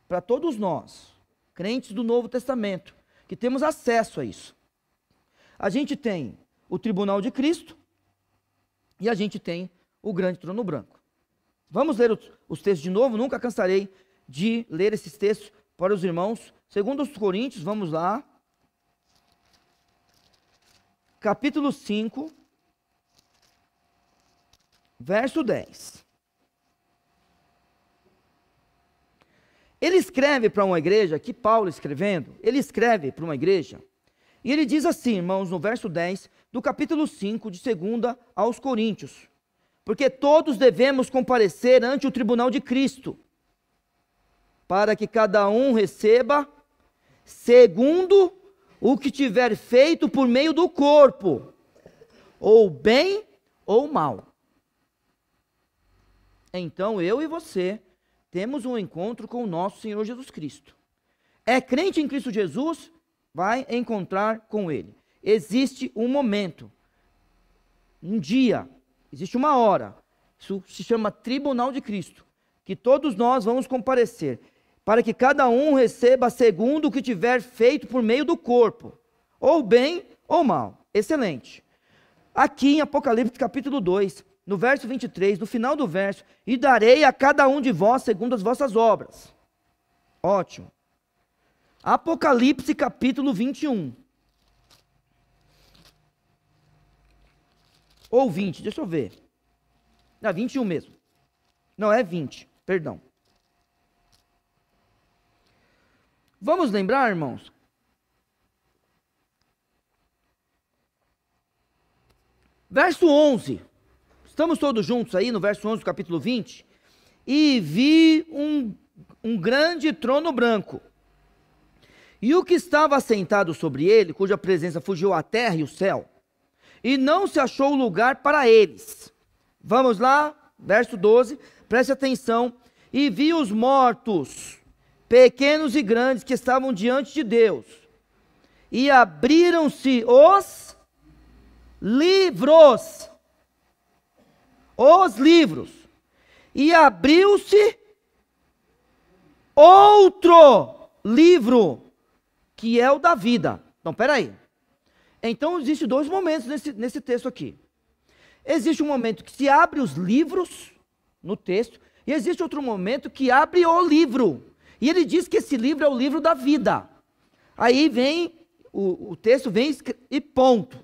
para todos nós, crentes do Novo Testamento, que temos acesso a isso. A gente tem o tribunal de Cristo e a gente tem o grande trono branco. Vamos ler os textos de novo, nunca cansarei de ler esses textos para os irmãos. Segundo os Coríntios, vamos lá. Capítulo 5, verso 10. Ele escreve para uma igreja, que Paulo escrevendo, ele escreve para uma igreja, e ele diz assim, irmãos, no verso 10, do capítulo 5, de 2 aos Coríntios, porque todos devemos comparecer ante o tribunal de Cristo, para que cada um receba segundo o que tiver feito por meio do corpo, ou bem ou mal. Então eu e você temos um encontro com o nosso Senhor Jesus Cristo. É crente em Cristo Jesus, vai encontrar com Ele. Existe um momento, um dia, existe uma hora, isso se chama Tribunal de Cristo, que todos nós vamos comparecer, para que cada um receba segundo o que tiver feito por meio do corpo, ou bem ou mal. Excelente. Aqui em Apocalipse capítulo 2, no verso 23, no final do verso, e darei a cada um de vós segundo as vossas obras. Ótimo. Apocalipse capítulo 21. Ou 20, deixa eu ver. Não, 21 mesmo. Não, é 20, perdão. Vamos lembrar, irmãos? Verso 11. Estamos todos juntos aí no verso 11 do capítulo 20? E vi um grande trono branco, e o que estava assentado sobre ele, cuja presença fugiu a terra e o céu, e não se achou lugar para eles. Vamos lá, verso 12, preste atenção. E vi os mortos, pequenos e grandes, que estavam diante de Deus, e abriram-se os livros. Os livros. E abriu-se outro livro, que é o da vida. Então, peraí. Então, existem dois momentos nesse texto aqui. Existe um momento que se abre os livros, no texto, e existe outro momento que abre o livro. E ele diz que esse livro é o livro da vida. Aí vem, o texto vem e ponto.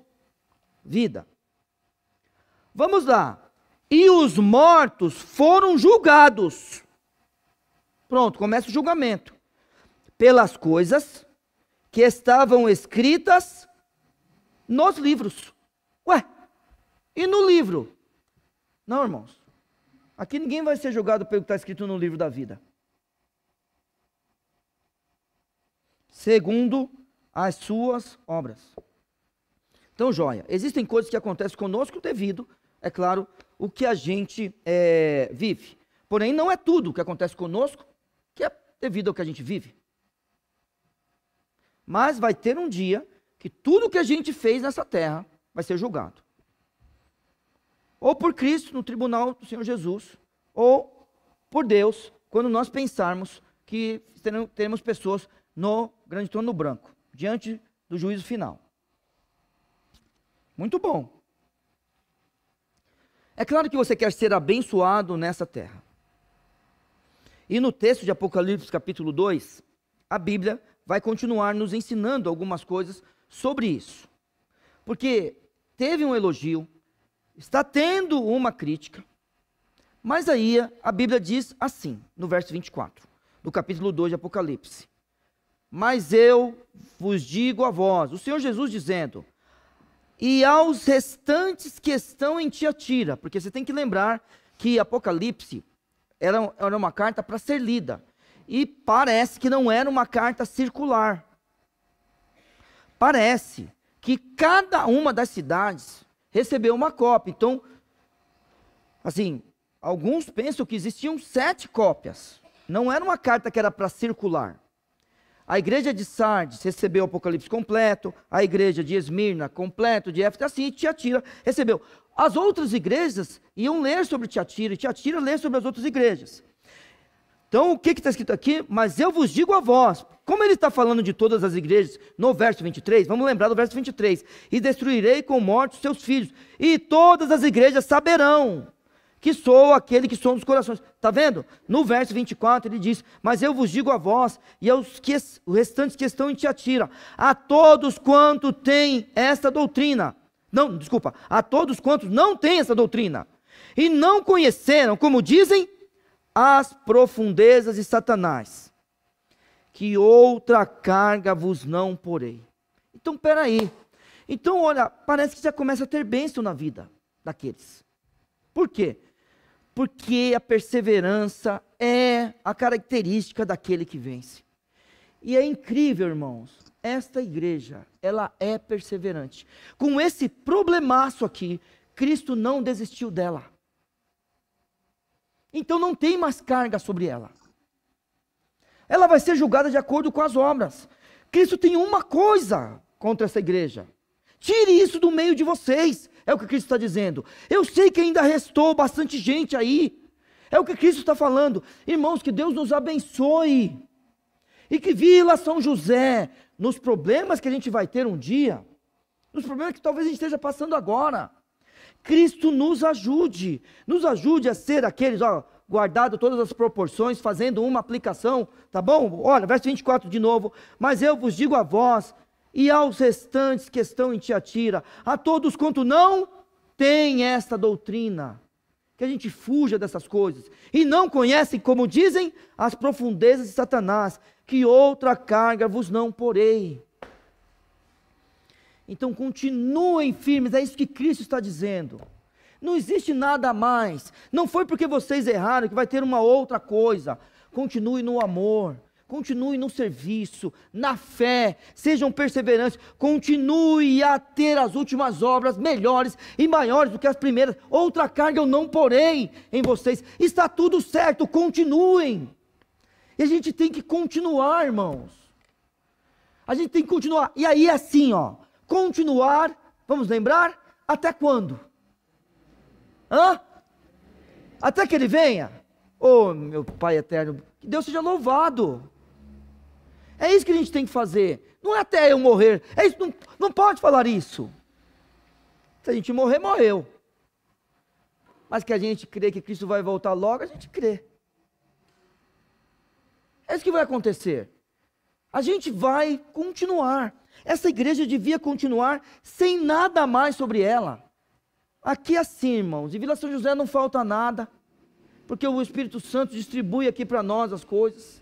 Vida. Vamos lá. E os mortos foram julgados. Pronto, começa o julgamento. Pelas coisas que estavam escritas nos livros. Ué, e no livro? Não, irmãos. Aqui ninguém vai ser julgado pelo que está escrito no livro da vida. Segundo as suas obras. Então, joia, existem coisas que acontecem conosco devido, é claro, o que a gente vive. Porém, não é tudo o que acontece conosco que é devido ao que a gente vive. Mas vai ter um dia que tudo que a gente fez nessa terra vai ser julgado. Ou por Cristo, no tribunal do Senhor Jesus, ou por Deus, quando nós pensarmos que teremos pessoas no grande trono branco, diante do juízo final. Muito bom. É claro que você quer ser abençoado nessa terra. E no texto de Apocalipse capítulo 2, a Bíblia vai continuar nos ensinando algumas coisas sobre isso. Porque teve um elogio, está tendo uma crítica, mas aí a Bíblia diz assim, no verso 24, do capítulo 2 de Apocalipse. Mas eu vos digo a vós, o Senhor Jesus dizendo, e aos restantes que estão em Tiatira, porque você tem que lembrar que Apocalipse era uma carta para ser lida, e parece que não era uma carta circular. Parece que cada uma das cidades recebeu uma cópia. Então, assim, alguns pensam que existiam 7 cópias. Não era uma carta que era para circular. A igreja de Sardes recebeu o Apocalipse completo, a igreja de Esmirna completo, de Éfeso, assim, e Tiatira recebeu. As outras igrejas iam ler sobre Tiatira, e Tiatira lê sobre as outras igrejas. Então, o que está escrito aqui? Mas eu vos digo a vós, como ele está falando de todas as igrejas, no verso 23, vamos lembrar do verso 23, e destruirei com morte os seus filhos, e todas as igrejas saberão que sou aquele que sonda os corações. Está vendo? No verso 24 ele diz, mas eu vos digo a vós, e aos os restantes que estão em Tiatira, a todos quanto têm esta doutrina, não, desculpa, a todos quantos não têm essa doutrina, e não conheceram, como dizem, as profundezas de Satanás, que outra carga vos não porei. Então, peraí. Então, olha, parece que já começa a ter bênção na vida daqueles. Por quê? Porque a perseverança é a característica daquele que vence. E é incrível, irmãos, esta igreja, ela é perseverante. Com esse problemaço aqui, Cristo não desistiu dela. Então não tem mais carga sobre ela. Ela vai ser julgada de acordo com as obras. Cristo tem uma coisa contra essa igreja. Tire isso do meio de vocês. É o que Cristo está dizendo. Eu sei que ainda restou bastante gente aí. É o que Cristo está falando. Irmãos, que Deus nos abençoe. E que Vila São José, nos problemas que a gente vai ter um dia, nos problemas que talvez a gente esteja passando agora, Cristo nos ajude a ser aqueles, guardado todas as proporções, fazendo uma aplicação, tá bom? Olha, verso 24 de novo, mas eu vos digo a vós, e aos restantes que estão em Tiatira, a todos quanto não têm esta doutrina, que a gente fuja dessas coisas, e não conhecem, como dizem, as profundezas de Satanás, que outra carga vos não porei. Então continuem firmes, é isso que Cristo está dizendo. Não existe nada a mais. Não foi porque vocês erraram que vai ter uma outra coisa. Continue no amor, continue no serviço, na fé, sejam perseverantes, continue a ter as últimas obras melhores e maiores do que as primeiras. Outra carga eu não porei em vocês. Está tudo certo, continuem. E a gente tem que continuar, irmãos. A gente tem que continuar. E aí é assim, continuar, vamos lembrar, até quando? Até que ele venha? Oh, meu Pai eterno, que Deus seja louvado. É isso que a gente tem que fazer. Não é até eu morrer. É isso, não pode falar isso. Se a gente morrer, morreu. Mas que a gente crê que Cristo vai voltar logo, a gente crê. É isso que vai acontecer. A gente vai continuar. Essa igreja devia continuar sem nada mais sobre ela. Aqui assim, irmãos, em Vila São José não falta nada, porque o Espírito Santo distribui aqui para nós as coisas.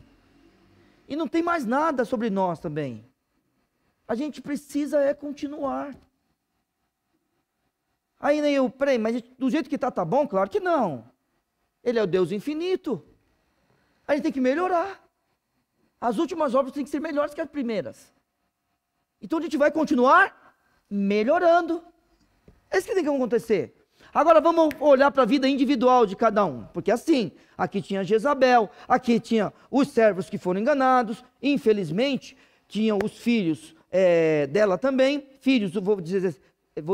E não tem mais nada sobre nós também. A gente precisa continuar. Aí nem eu, peraí, mas do jeito que tá bom? Claro que não. Ele é o Deus infinito. A gente tem que melhorar. As últimas obras têm que ser melhores que as primeiras. Então a gente vai continuar melhorando. É isso que tem que acontecer. Agora vamos olhar para a vida individual de cada um, porque assim, aqui tinha Jezabel, aqui tinha os servos que foram enganados, infelizmente, tinham os filhos dela também, filhos, vou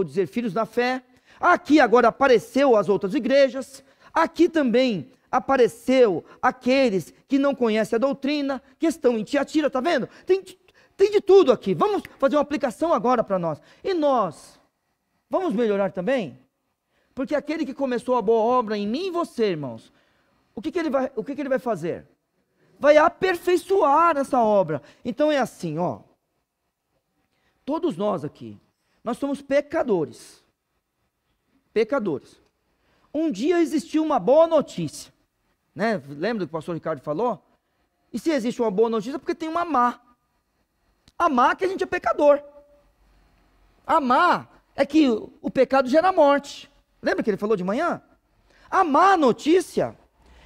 dizer filhos da fé. Aqui agora apareceu as outras igrejas, aqui também apareceu aqueles que não conhecem a doutrina, que estão em Tiatira, está vendo? Tem de tudo aqui. Vamos fazer uma aplicação agora para nós. E nós, vamos melhorar também? Porque aquele que começou a boa obra em mim e você, irmãos, o que ele vai fazer? Vai aperfeiçoar essa obra. Então é assim, ó. Todos nós aqui, nós somos pecadores. Pecadores. Um dia existiu uma boa notícia, né? Lembra do que o pastor Ricardo falou? E se existe uma boa notícia, é porque tem uma má. A má é que a gente é pecador. A má é que o pecado gera morte. Lembra que ele falou de manhã? A má notícia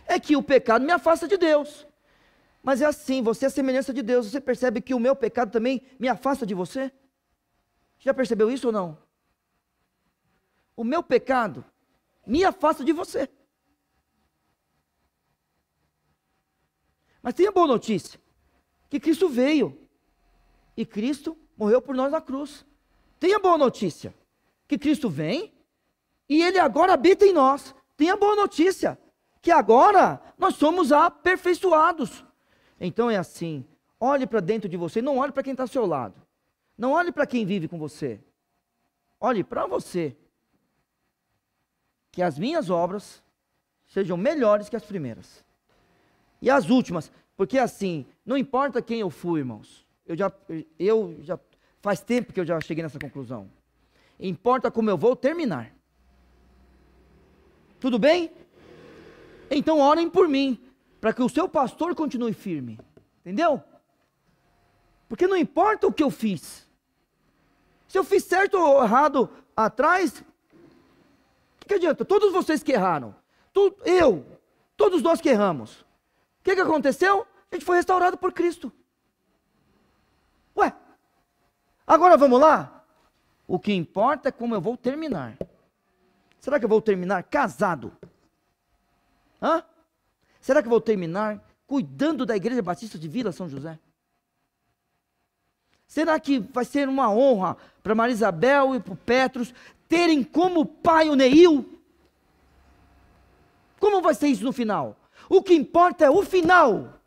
é que o pecado me afasta de Deus. Mas é assim, você é a semelhança de Deus. Você percebe que o meu pecado também me afasta de você? Já percebeu isso ou não? O meu pecado me afasta de você. Mas tem a boa notícia, que Cristo veio, e Cristo morreu por nós na cruz. Tem a boa notícia, que Cristo vem, e Ele agora habita em nós. Tem a boa notícia, que agora nós somos aperfeiçoados. Então é assim, olhe para dentro de você, não olhe para quem está ao seu lado. Não olhe para quem vive com você. Olhe para você. Que as minhas obras sejam melhores que as primeiras. E as últimas, porque assim, não importa quem eu fui, irmãos. Eu já faz tempo que eu já cheguei nessa conclusão. Importa como eu vou terminar. Tudo bem? Então orem por mim, para que o seu pastor continue firme. Entendeu? Porque não importa o que eu fiz. Se eu fiz certo ou errado atrás, o que adianta? Todos vocês que erraram. Todos nós que erramos. O que aconteceu? A gente foi restaurado por Cristo. Ué, agora vamos lá? O que importa é como eu vou terminar. Será que eu vou terminar casado? Hã? Será que eu vou terminar cuidando da Igreja Batista de Vila São José? Será que vai ser uma honra para Maria Isabel e para o Petros terem como pai o Neil? Como vai ser isso no final? O que importa é o final.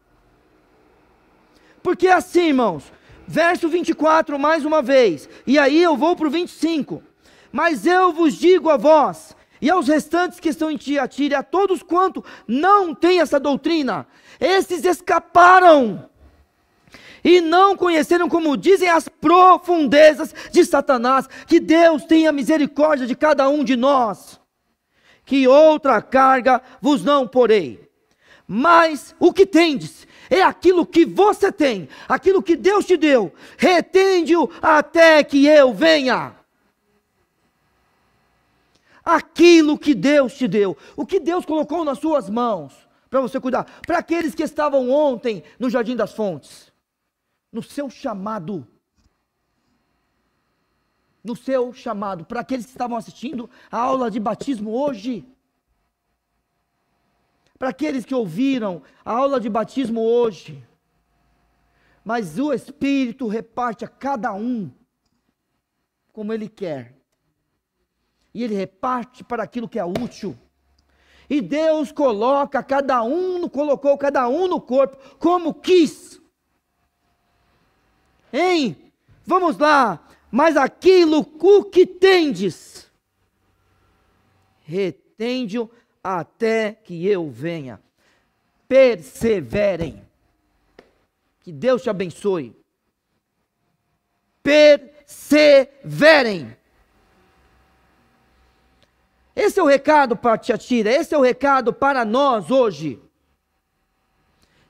Porque assim, irmãos, verso 24 mais uma vez, e aí eu vou para o 25. Mas eu vos digo a vós, e aos restantes que estão em Tiatira, e a todos quanto não têm essa doutrina, esses escaparam, e não conheceram, como dizem, as profundezas de Satanás. Que Deus tenha misericórdia de cada um de nós. Que outra carga vos não porei. Mas o que tendes é aquilo que você tem, aquilo que Deus te deu. Retende-o até que eu venha. Aquilo que Deus te deu, o que Deus colocou nas suas mãos, para você cuidar. Para aqueles que estavam ontem no Jardim das Fontes. No seu chamado, para aqueles que estavam assistindo a aula de batismo hoje, para aqueles que ouviram a aula de batismo hoje, mas o Espírito reparte a cada um, como Ele quer, e Ele reparte para aquilo que é útil, e Deus colocou cada um no corpo, como quis. Hein? Vamos lá. Mas aquilo o que tendes, retende-o até que eu venha. Perseverem. Que Deus te abençoe. Perseverem. Esse é o recado para Tiatira, esse é o recado para nós hoje.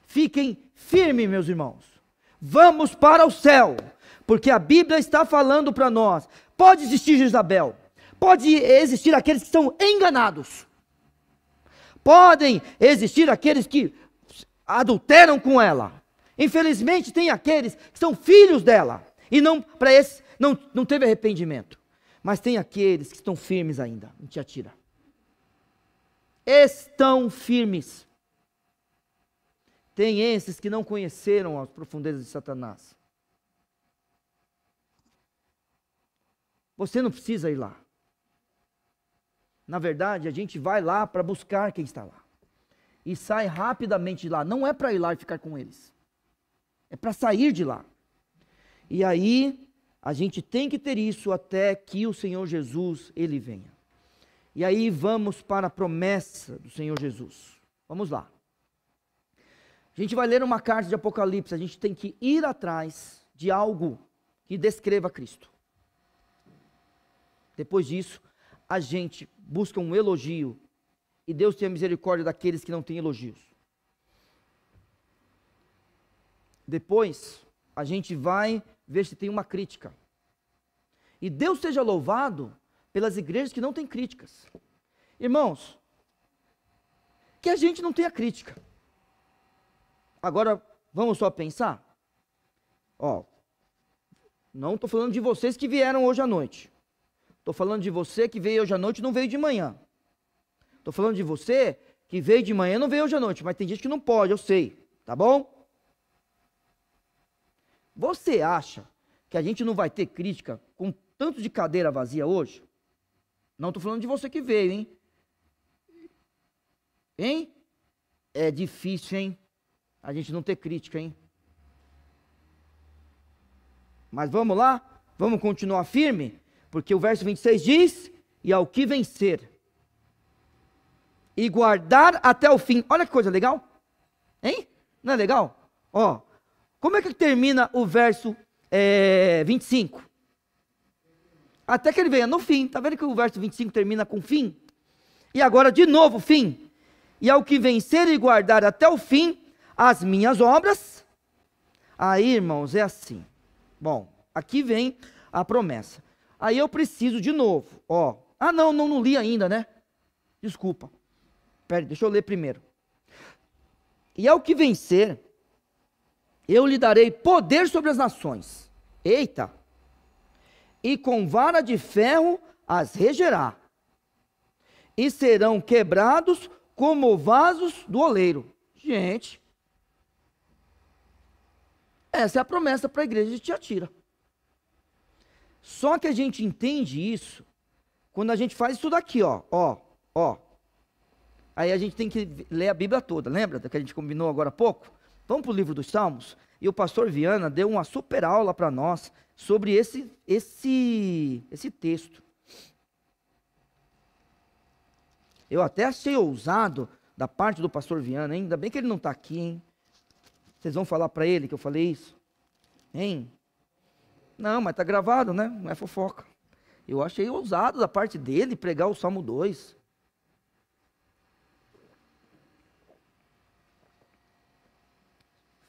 Fiquem firmes, meus irmãos. Vamos para o céu, porque a Bíblia está falando para nós. Pode existir Jezabel, pode existir aqueles que são enganados, podem existir aqueles que adulteram com ela. Infelizmente tem aqueles que são filhos dela, e não, para esses não teve arrependimento. Mas tem aqueles que estão firmes ainda, em Tiatira. estão firmes. Tem esses que não conheceram as profundezas de Satanás. Você não precisa ir lá. Na verdade, a gente vai lá para buscar quem está lá. E sai rapidamente de lá. Não é para ir lá e ficar com eles. É para sair de lá. E aí, a gente tem que ter isso até que o Senhor Jesus, Ele venha. E aí vamos para a promessa do Senhor Jesus. Vamos lá. A gente vai ler uma carta de Apocalipse. A gente tem que ir atrás de algo que descreva Cristo. Depois disso, a gente busca um elogio. E Deus tem a misericórdia daqueles que não têm elogios. Depois, a gente vai ver se tem uma crítica. E Deus seja louvado pelas igrejas que não têm críticas. Irmãos, que a gente não tenha crítica. Agora, vamos só pensar? Ó, não estou falando de vocês que vieram hoje à noite. Estou falando de você que veio hoje à noite e não veio de manhã. Estou falando de você que veio de manhã e não veio hoje à noite. Mas tem gente que não pode, eu sei. Tá bom? Você acha que a gente não vai ter crítica com tanto de cadeira vazia hoje? Não estou falando de você que veio, hein? Hein? É difícil, hein? A gente não ter crítica, hein? Mas vamos lá? Vamos continuar firme? Porque o verso 26 diz, e ao que vencer, e guardar até o fim. Olha que coisa legal. Hein? Não é legal? Ó, como é que termina o verso 25? Até que ele venha no fim. Está vendo que o verso 25 termina com fim? E agora de novo fim. E ao que vencer e guardar até o fim as minhas obras. Aí, irmãos, é assim. Bom, aqui vem a promessa. Aí eu preciso de novo, ó. Ah, não li ainda, né? Desculpa. Pera, deixa eu ler primeiro. E ao que vencer, eu lhe darei poder sobre as nações. Eita! E com vara de ferro as regerá. E serão quebrados como vasos do oleiro. Gente, essa é a promessa para a igreja de Tiatira. Só que a gente entende isso quando a gente faz isso daqui, ó. Aí a gente tem que ler a Bíblia toda, lembra que a gente combinou agora há pouco? Vamos para o livro dos Salmos, e o pastor Viana deu uma super aula para nós sobre esse texto. Eu até achei ousado da parte do pastor Viana, hein? Ainda bem que ele não está aqui, hein? Vocês vão falar para ele que eu falei isso? Hein? Não, mas está gravado, né? Não é fofoca. Eu achei ousado da parte dele pregar o Salmo 2.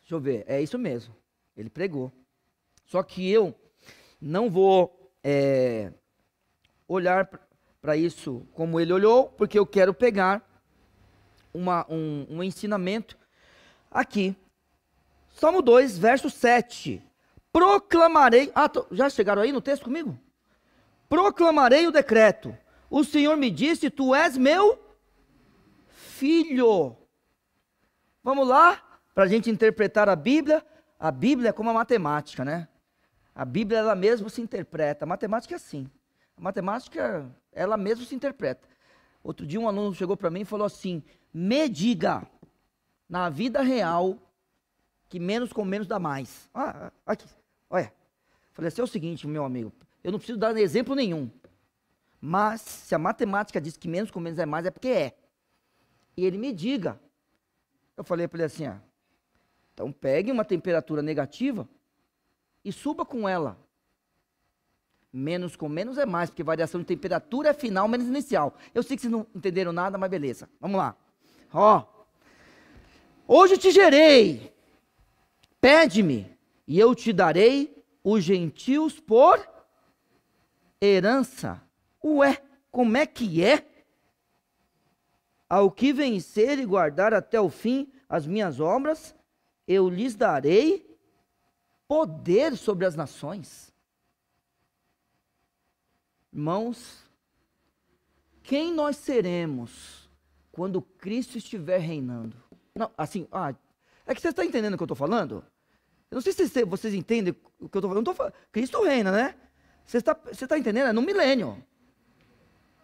Deixa eu ver, é isso mesmo. Ele pregou. Só que eu não vou olhar para isso como ele olhou, porque eu quero pegar um ensinamento aqui. Salmo 2, verso 7. Proclamarei... já chegaram aí no texto comigo? Proclamarei o decreto. O Senhor me disse, tu és meu filho. Vamos lá, para a gente interpretar a Bíblia. A Bíblia é como a matemática, né? A Bíblia, ela mesma se interpreta. A matemática é assim. A matemática, ela mesma se interpreta. Outro dia um aluno chegou para mim e falou assim, me diga, na vida real, que menos com menos dá mais. Aqui, olha. Falei assim, é o seguinte, meu amigo, eu não preciso dar exemplo nenhum. Mas, se a matemática diz que menos com menos é mais, é porque é. E ele me diga. Eu falei para ele assim, então pegue uma temperatura negativa e suba com ela. Menos com menos é mais, porque variação de temperatura é final menos inicial. Eu sei que vocês não entenderam nada, mas beleza. Vamos lá. Hoje te gerei. Pede-me, e eu te darei os gentios por herança. Ué, como é que é? Ao que vencer e guardar até o fim as minhas obras, eu lhes darei poder sobre as nações. Irmãos, quem nós seremos quando Cristo estiver reinando. Não, assim, é que você está entendendo o que eu estou falando? Eu não sei se vocês entendem o que eu estou falando. Cristo reina, né? Você está entendendo? É no milênio.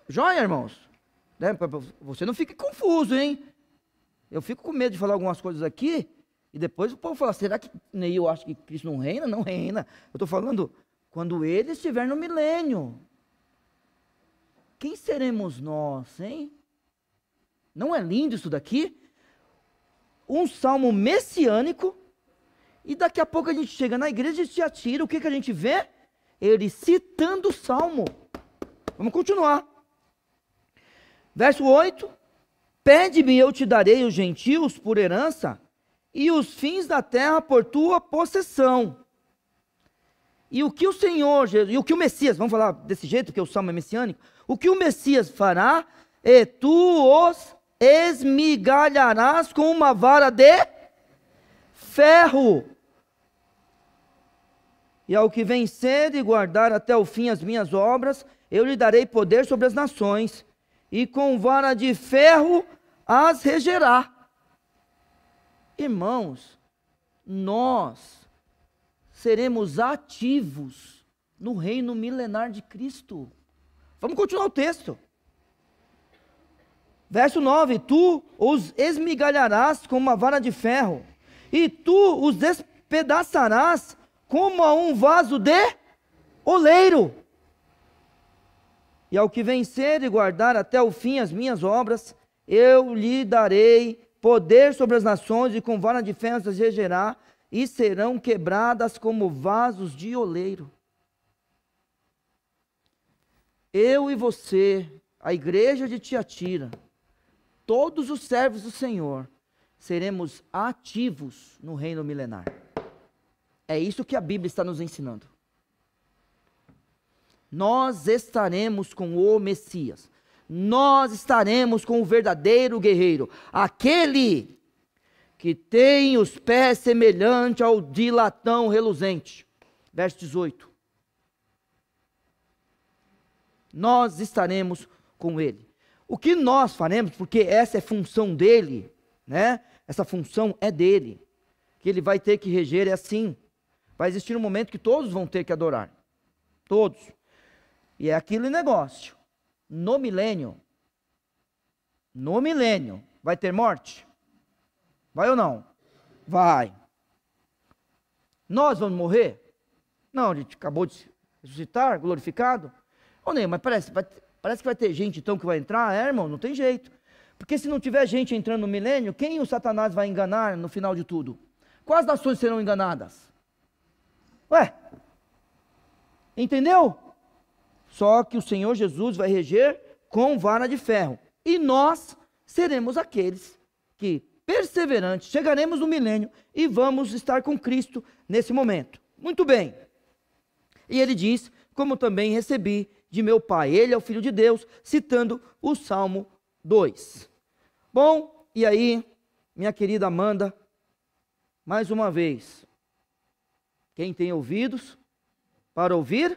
Joia, irmãos? Né? Você não fique confuso, hein? Eu fico com medo de falar algumas coisas aqui, e depois o povo fala, será que eu acho que Cristo não reina? Não reina. Eu estou falando, quando ele estiver no milênio. Quem seremos nós, hein? Não é lindo isso daqui? Um salmo messiânico, e daqui a pouco a gente chega na igreja de Tiatira, o que a gente vê? Ele citando o salmo. Vamos continuar. Verso 8, pede-me e eu te darei os gentios por herança, e os fins da terra por tua possessão. E o que o Senhor, e o que o Messias, vamos falar desse jeito, porque o salmo é messiânico, o que o Messias fará, e tu os esmigalharás com uma vara de ferro. E ao que vencer e guardar até o fim as minhas obras, eu lhe darei poder sobre as nações, e com vara de ferro as regerá. Irmãos, nós seremos ativos no reino milenar de Cristo. Vamos continuar o texto. Verso 9, tu os esmigalharás com uma vara de ferro, e tu os despedaçarás como a um vaso de oleiro. E ao que vencer e guardar até o fim as minhas obras, eu lhe darei poder sobre as nações, e com vara de ferro as regerá, e serão quebradas como vasos de oleiro. Eu e você, a igreja de Tiatira, todos os servos do Senhor, seremos ativos no reino milenar. É isso que a Bíblia está nos ensinando. Nós estaremos com o Messias. Nós estaremos com o verdadeiro guerreiro, aquele que tem os pés semelhante ao de latão reluzente. Verso 18. Nós estaremos com ele. O que nós faremos, porque essa é função dele, né? Essa função é dele, que ele vai ter que reger, é assim. Vai existir um momento que todos vão ter que adorar. Todos. E é aquele negócio. No milênio, vai ter morte? Vai ou não? Vai. Nós vamos morrer? Não, a gente acabou de ressuscitar, glorificado. Ô Ney, mas parece que vai ter gente então que vai entrar? É, irmão, não tem jeito. Porque se não tiver gente entrando no milênio, quem o Satanás vai enganar no final de tudo? Quais nações serão enganadas? Ué, entendeu? Só que o Senhor Jesus vai reger com vara de ferro. E nós seremos aqueles que, perseverantes, chegaremos no milênio e vamos estar com Cristo nesse momento. Muito bem. E ele diz, como também recebi de meu Pai. Ele é o Filho de Deus, citando o Salmo 2. Bom, e aí, minha querida Amanda, mais uma vez, quem tem ouvidos para ouvir,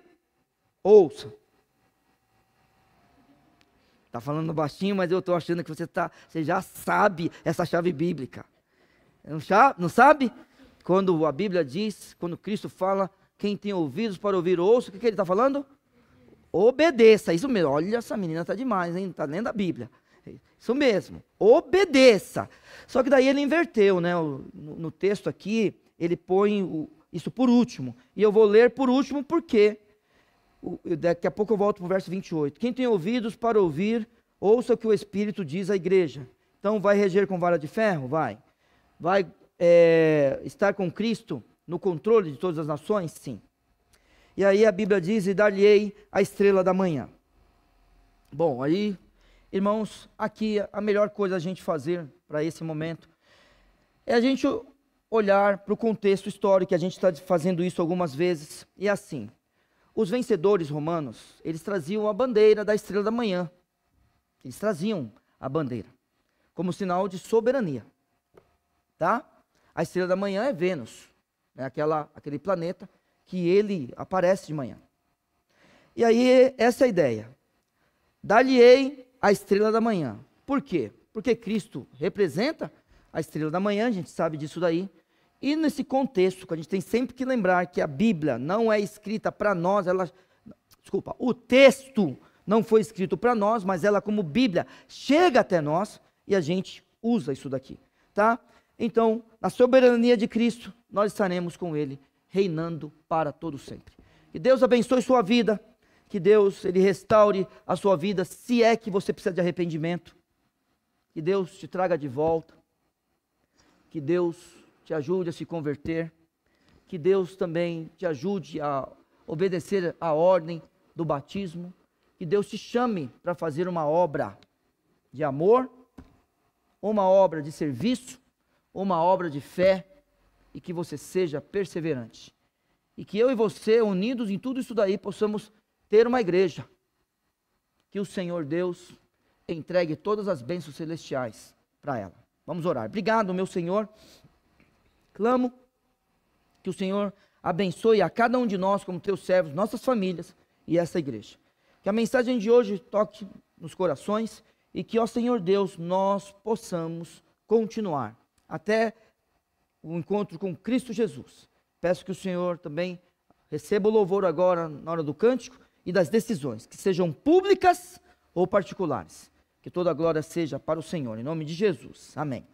ouça. Está falando baixinho, mas eu estou achando que você já sabe essa chave bíblica. Não sabe? Quando a Bíblia diz, quando Cristo fala, quem tem ouvidos para ouvir, ouça, o que ele está falando? Obedeça, isso mesmo. Olha, essa menina está demais, hein? Está lendo a Bíblia. Isso mesmo, obedeça. Só que daí ele inverteu, né? No texto aqui, ele põe isso por último. E eu vou ler por último porque daqui a pouco eu volto para o verso 28. Quem tem ouvidos para ouvir, ouça o que o Espírito diz à igreja. Então vai reger com vara de ferro? Vai. Vai estar com Cristo no controle de todas as nações? Sim. E aí a Bíblia diz, e dar-lhe-ei a estrela da manhã. Bom, aí, irmãos, aqui a melhor coisa a gente fazer para esse momento é a gente olhar para o contexto histórico, que a gente está fazendo isso algumas vezes, e assim, os vencedores romanos, eles traziam a bandeira da estrela da manhã. Eles traziam a bandeira como sinal de soberania, tá? A estrela da manhã é Vênus, né? Aquele planeta que ele aparece de manhã. E aí, essa é a ideia. Dar-lhe-ei a estrela da manhã. Por quê? porque Cristo representa a estrela da manhã, a gente sabe disso daí. E nesse contexto, que a gente tem sempre que lembrar que a Bíblia não é escrita para nós, o texto não foi escrito para nós, mas ela como Bíblia chega até nós e a gente usa isso daqui, tá? Então, na soberania de Cristo, nós estaremos com Ele, reinando para todo sempre. Que Deus abençoe sua vida, que Deus Ele restaure a sua vida, se é que você precisa de arrependimento. Que Deus te traga de volta, que Deus te ajude a se converter, que Deus também te ajude a obedecer a ordem do batismo, que Deus te chame para fazer uma obra de amor, uma obra de serviço, uma obra de fé, e que você seja perseverante. E que eu e você, unidos em tudo isso daí, possamos ter uma igreja, que o Senhor Deus entregue todas as bênçãos celestiais para ela. Vamos orar. Obrigado, meu Senhor. Clamo que o Senhor abençoe a cada um de nós como teus servos, nossas famílias e essa igreja. Que a mensagem de hoje toque nos corações e que, ó Senhor Deus, nós possamos continuar até o encontro com Cristo Jesus. Peço que o Senhor também receba o louvor agora na hora do cântico e das decisões, que sejam públicas ou particulares. Que toda a glória seja para o Senhor, em nome de Jesus. Amém.